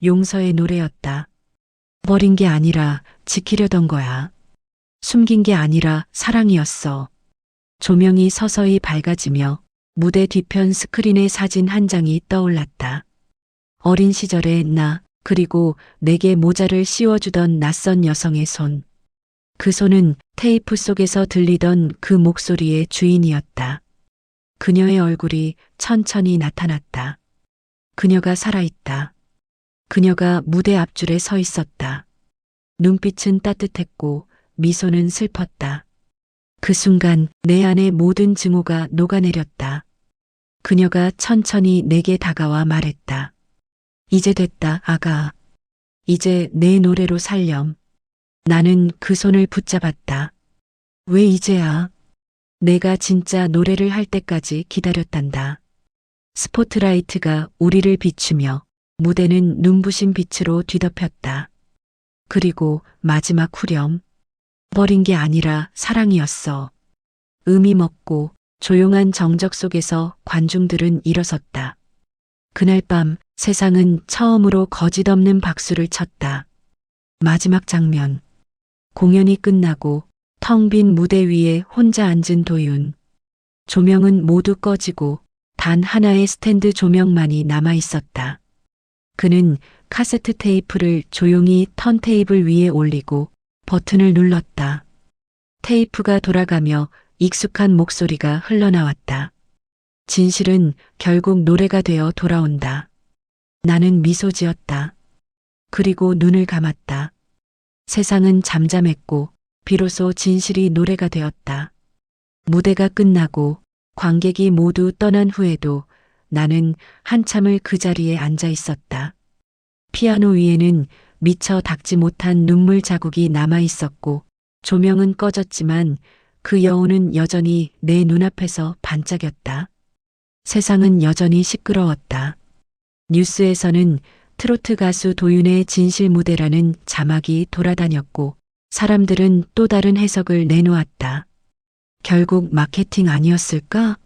용서의 노래였다. 버린 게 아니라 지키려던 거야. 숨긴 게 아니라 사랑이었어. 조명이 서서히 밝아지며 무대 뒤편 스크린의 사진 한 장이 떠올랐다. 어린 시절의 나, 그리고 내게 모자를 씌워주던 낯선 여성의 손. 그 손은 테이프 속에서 들리던 그 목소리의 주인이었다. 그녀의 얼굴이 천천히 나타났다. 그녀가 살아있다. 그녀가 무대 앞줄에 서 있었다. 눈빛은 따뜻했고 미소는 슬펐다. 그 순간 내 안의 모든 증오가 녹아내렸다. 그녀가 천천히 내게 다가와 말했다. 이제 됐다, 아가. 이제 내 노래로 살렴. 나는 그 손을 붙잡았다. 왜 이제야? 내가 진짜 노래를 할 때까지 기다렸단다. 스포트라이트가 우리를 비추며 무대는 눈부신 빛으로 뒤덮였다. 그리고 마지막 후렴. 버린 게 아니라 사랑이었어. 음이 먹고 조용한 정적 속에서 관중들은 일어섰다. 그날 밤 세상은 처음으로 거짓 없는 박수를 쳤다. 마지막 장면. 공연이 끝나고 텅 빈 무대 위에 혼자 앉은 도윤. 조명은 모두 꺼지고 단 하나의 스탠드 조명만이 남아 있었다. 그는 카세트 테이프를 조용히 턴테이블 위에 올리고 버튼을 눌렀다. 테이프가 돌아가며 익숙한 목소리가 흘러나왔다. 진실은 결국 노래가 되어 돌아온다. 나는 미소 지었다. 그리고 눈을 감았다. 세상은 잠잠했고 비로소 진실이 노래가 되었다. 무대가 끝나고 관객이 모두 떠난 후에도 나는 한참을 그 자리에 앉아 있었다. 피아노 위에는 미처 닦지 못한 눈물 자국이 남아 있었고 조명은 꺼졌지만 그 여운은 여전히 내 눈앞에서 반짝였다. 세상은 여전히 시끄러웠다. 뉴스에서는 트로트 가수 도윤의 진실 무대라는 자막이 돌아다녔고 사람들은 또 다른 해석을 내놓았다. 결국 마케팅 아니었을까?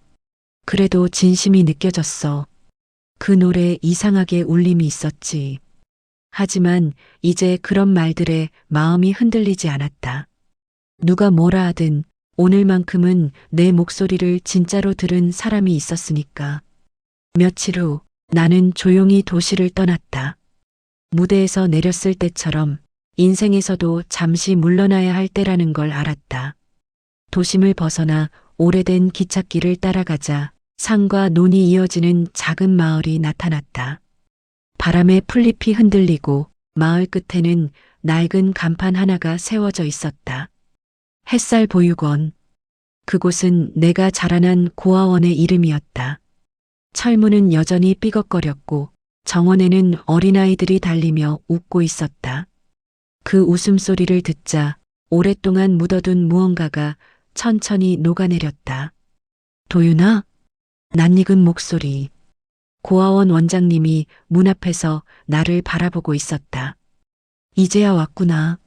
그래도 진심이 느껴졌어. 그 노래에 이상하게 울림이 있었지. 하지만 이제 그런 말들에 마음이 흔들리지 않았다. 누가 뭐라 하든 오늘만큼은 내 목소리를 진짜로 들은 사람이 있었으니까. 며칠 후 나는 조용히 도시를 떠났다. 무대에서 내렸을 때처럼 인생에서도 잠시 물러나야 할 때라는 걸 알았다. 도심을 벗어나 오래된 기찻길을 따라가자 산과 논이 이어지는 작은 마을이 나타났다. 바람에 풀잎이 흔들리고 마을 끝에는 낡은 간판 하나가 세워져 있었다. 햇살 보육원. 그곳은 내가 자라난 고아원의 이름이었다. 철문은 여전히 삐걱거렸고 정원에는 어린아이들이 달리며 웃고 있었다. 그 웃음소리를 듣자 오랫동안 묻어둔 무언가가 천천히 녹아내렸다. 도윤아? 낯익은 목소리. 고아원 원장님이 문 앞에서 나를 바라보고 있었다. 이제야 왔구나.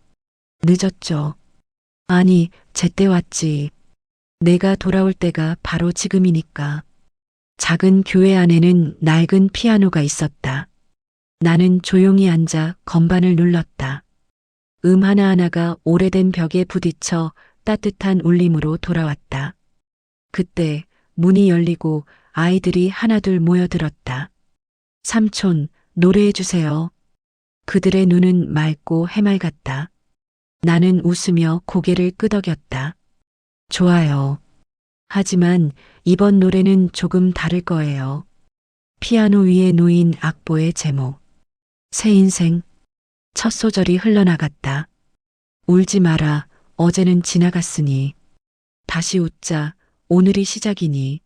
늦었죠. 아니, 제때 왔지. 내가 돌아올 때가 바로 지금이니까. 작은 교회 안에는 낡은 피아노가 있었다. 나는 조용히 앉아 건반을 눌렀다. 음 하나하나가 오래된 벽에 부딪혀 따뜻한 울림으로 돌아왔다. 그때 문이 열리고 아이들이 하나둘 모여들었다. 삼촌, 노래해 주세요. 그들의 눈은 맑고 해맑았다. 나는 웃으며 고개를 끄덕였다. 좋아요. 하지만 이번 노래는 조금 다를 거예요. 피아노 위에 놓인 악보의 제목. 새 인생. 첫 소절이 흘러나갔다. 울지 마라. 어제는 지나갔으니. 다시 웃자. 오늘이 시작이니.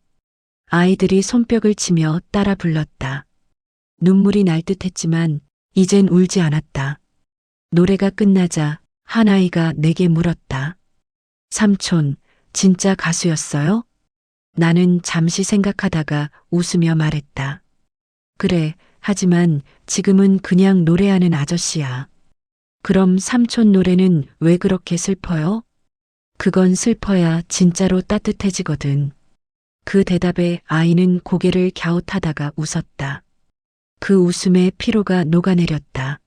아이들이 손뼉을 치며 따라 불렀다. 눈물이 날 듯했지만 이젠 울지 않았다. 노래가 끝나자 한 아이가 내게 물었다. 삼촌, 진짜 가수였어요? 나는 잠시 생각하다가 웃으며 말했다. 그래, 하지만 지금은 그냥 노래하는 아저씨야. 그럼 삼촌 노래는 왜 그렇게 슬퍼요? 그건 슬퍼야 진짜로 따뜻해지거든. 그 대답에 아이는 고개를 갸웃하다가 웃었다. 그 웃음에 피로가 녹아내렸다.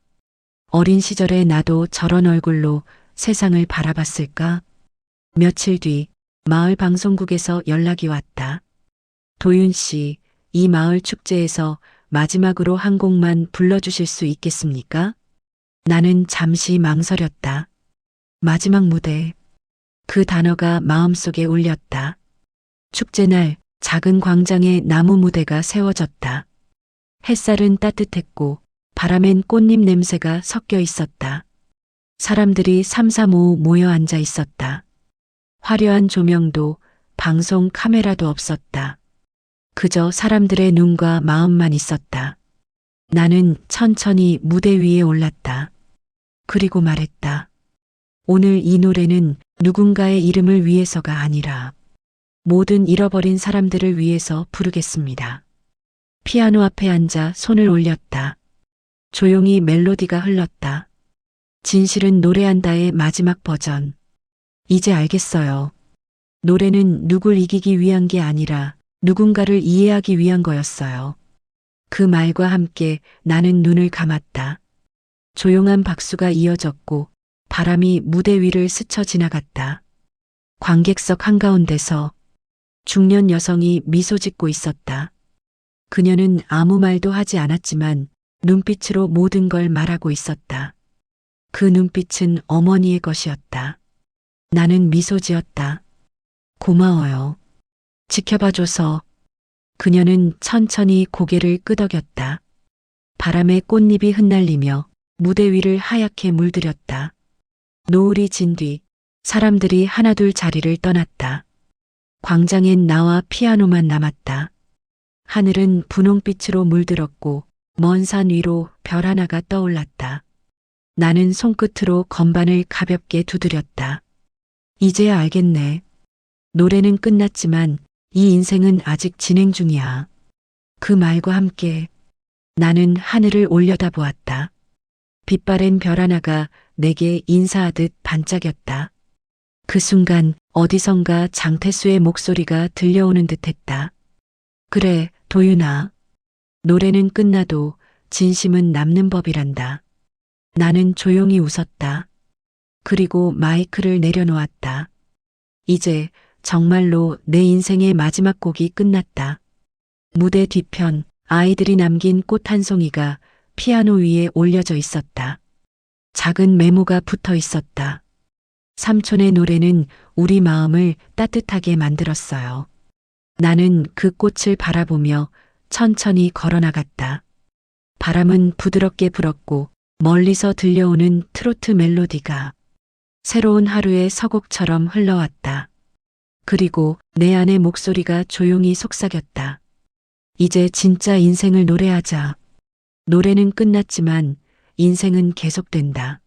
어린 시절에 나도 저런 얼굴로 세상을 바라봤을까? 며칠 뒤 마을 방송국에서 연락이 왔다. 도윤 씨, 이 마을 축제에서 마지막으로 한 곡만 불러주실 수 있겠습니까? 나는 잠시 망설였다. 마지막 무대. 그 단어가 마음속에 울렸다. 축제날 작은 광장에 나무 무대가 세워졌다. 햇살은 따뜻했고 바람엔 꽃잎 냄새가 섞여 있었다. 사람들이 삼삼오오 모여 앉아 있었다. 화려한 조명도 방송 카메라도 없었다. 그저 사람들의 눈과 마음만 있었다. 나는 천천히 무대 위에 올랐다. 그리고 말했다. 오늘 이 노래는 누군가의 이름을 위해서가 아니라 모든 잃어버린 사람들을 위해서 부르겠습니다. 피아노 앞에 앉아 손을 올렸다. 조용히 멜로디가 흘렀다. 진실은 노래한다의 마지막 버전. 이제 알겠어요. 노래는 누굴 이기기 위한 게 아니라 누군가를 이해하기 위한 거였어요. 그 말과 함께 나는 눈을 감았다. 조용한 박수가 이어졌고 바람이 무대 위를 스쳐 지나갔다. 관객석 한가운데서 중년 여성이 미소 짓고 있었다. 그녀는 아무 말도 하지 않았지만 눈빛으로 모든 걸 말하고 있었다. 그 눈빛은 어머니의 것이었다. 나는 미소 지었다. 고마워요. 지켜봐줘서. 그녀는 천천히 고개를 끄덕였다. 바람에 꽃잎이 흩날리며 무대 위를 하얗게 물들였다. 노을이 진 뒤 사람들이 하나둘 자리를 떠났다. 광장엔 나와 피아노만 남았다. 하늘은 분홍빛으로 물들었고 먼 산 위로 별 하나가 떠올랐다. 나는 손끝으로 건반을 가볍게 두드렸다. 이제야 알겠네. 노래는 끝났지만 이 인생은 아직 진행 중이야. 그 말과 함께 나는 하늘을 올려다보았다. 빛바랜 별 하나가 내게 인사하듯 반짝였다. 그 순간 어디선가 장태수의 목소리가 들려오는 듯했다. 그래, 도윤아. 노래는 끝나도 진심은 남는 법이란다. 나는 조용히 웃었다. 그리고 마이크를 내려놓았다. 이제 정말로 내 인생의 마지막 곡이 끝났다. 무대 뒤편 아이들이 남긴 꽃 한 송이가 피아노 위에 올려져 있었다. 작은 메모가 붙어 있었다. 삼촌의 노래는 우리 마음을 따뜻하게 만들었어요. 나는 그 꽃을 바라보며 천천히 걸어나갔다. 바람은 부드럽게 불었고 멀리서 들려오는 트로트 멜로디가 새로운 하루의 서곡처럼 흘러왔다. 그리고 내 안의 목소리가 조용히 속삭였다. 이제 진짜 인생을 노래하자. 노래는 끝났지만 인생은 계속된다.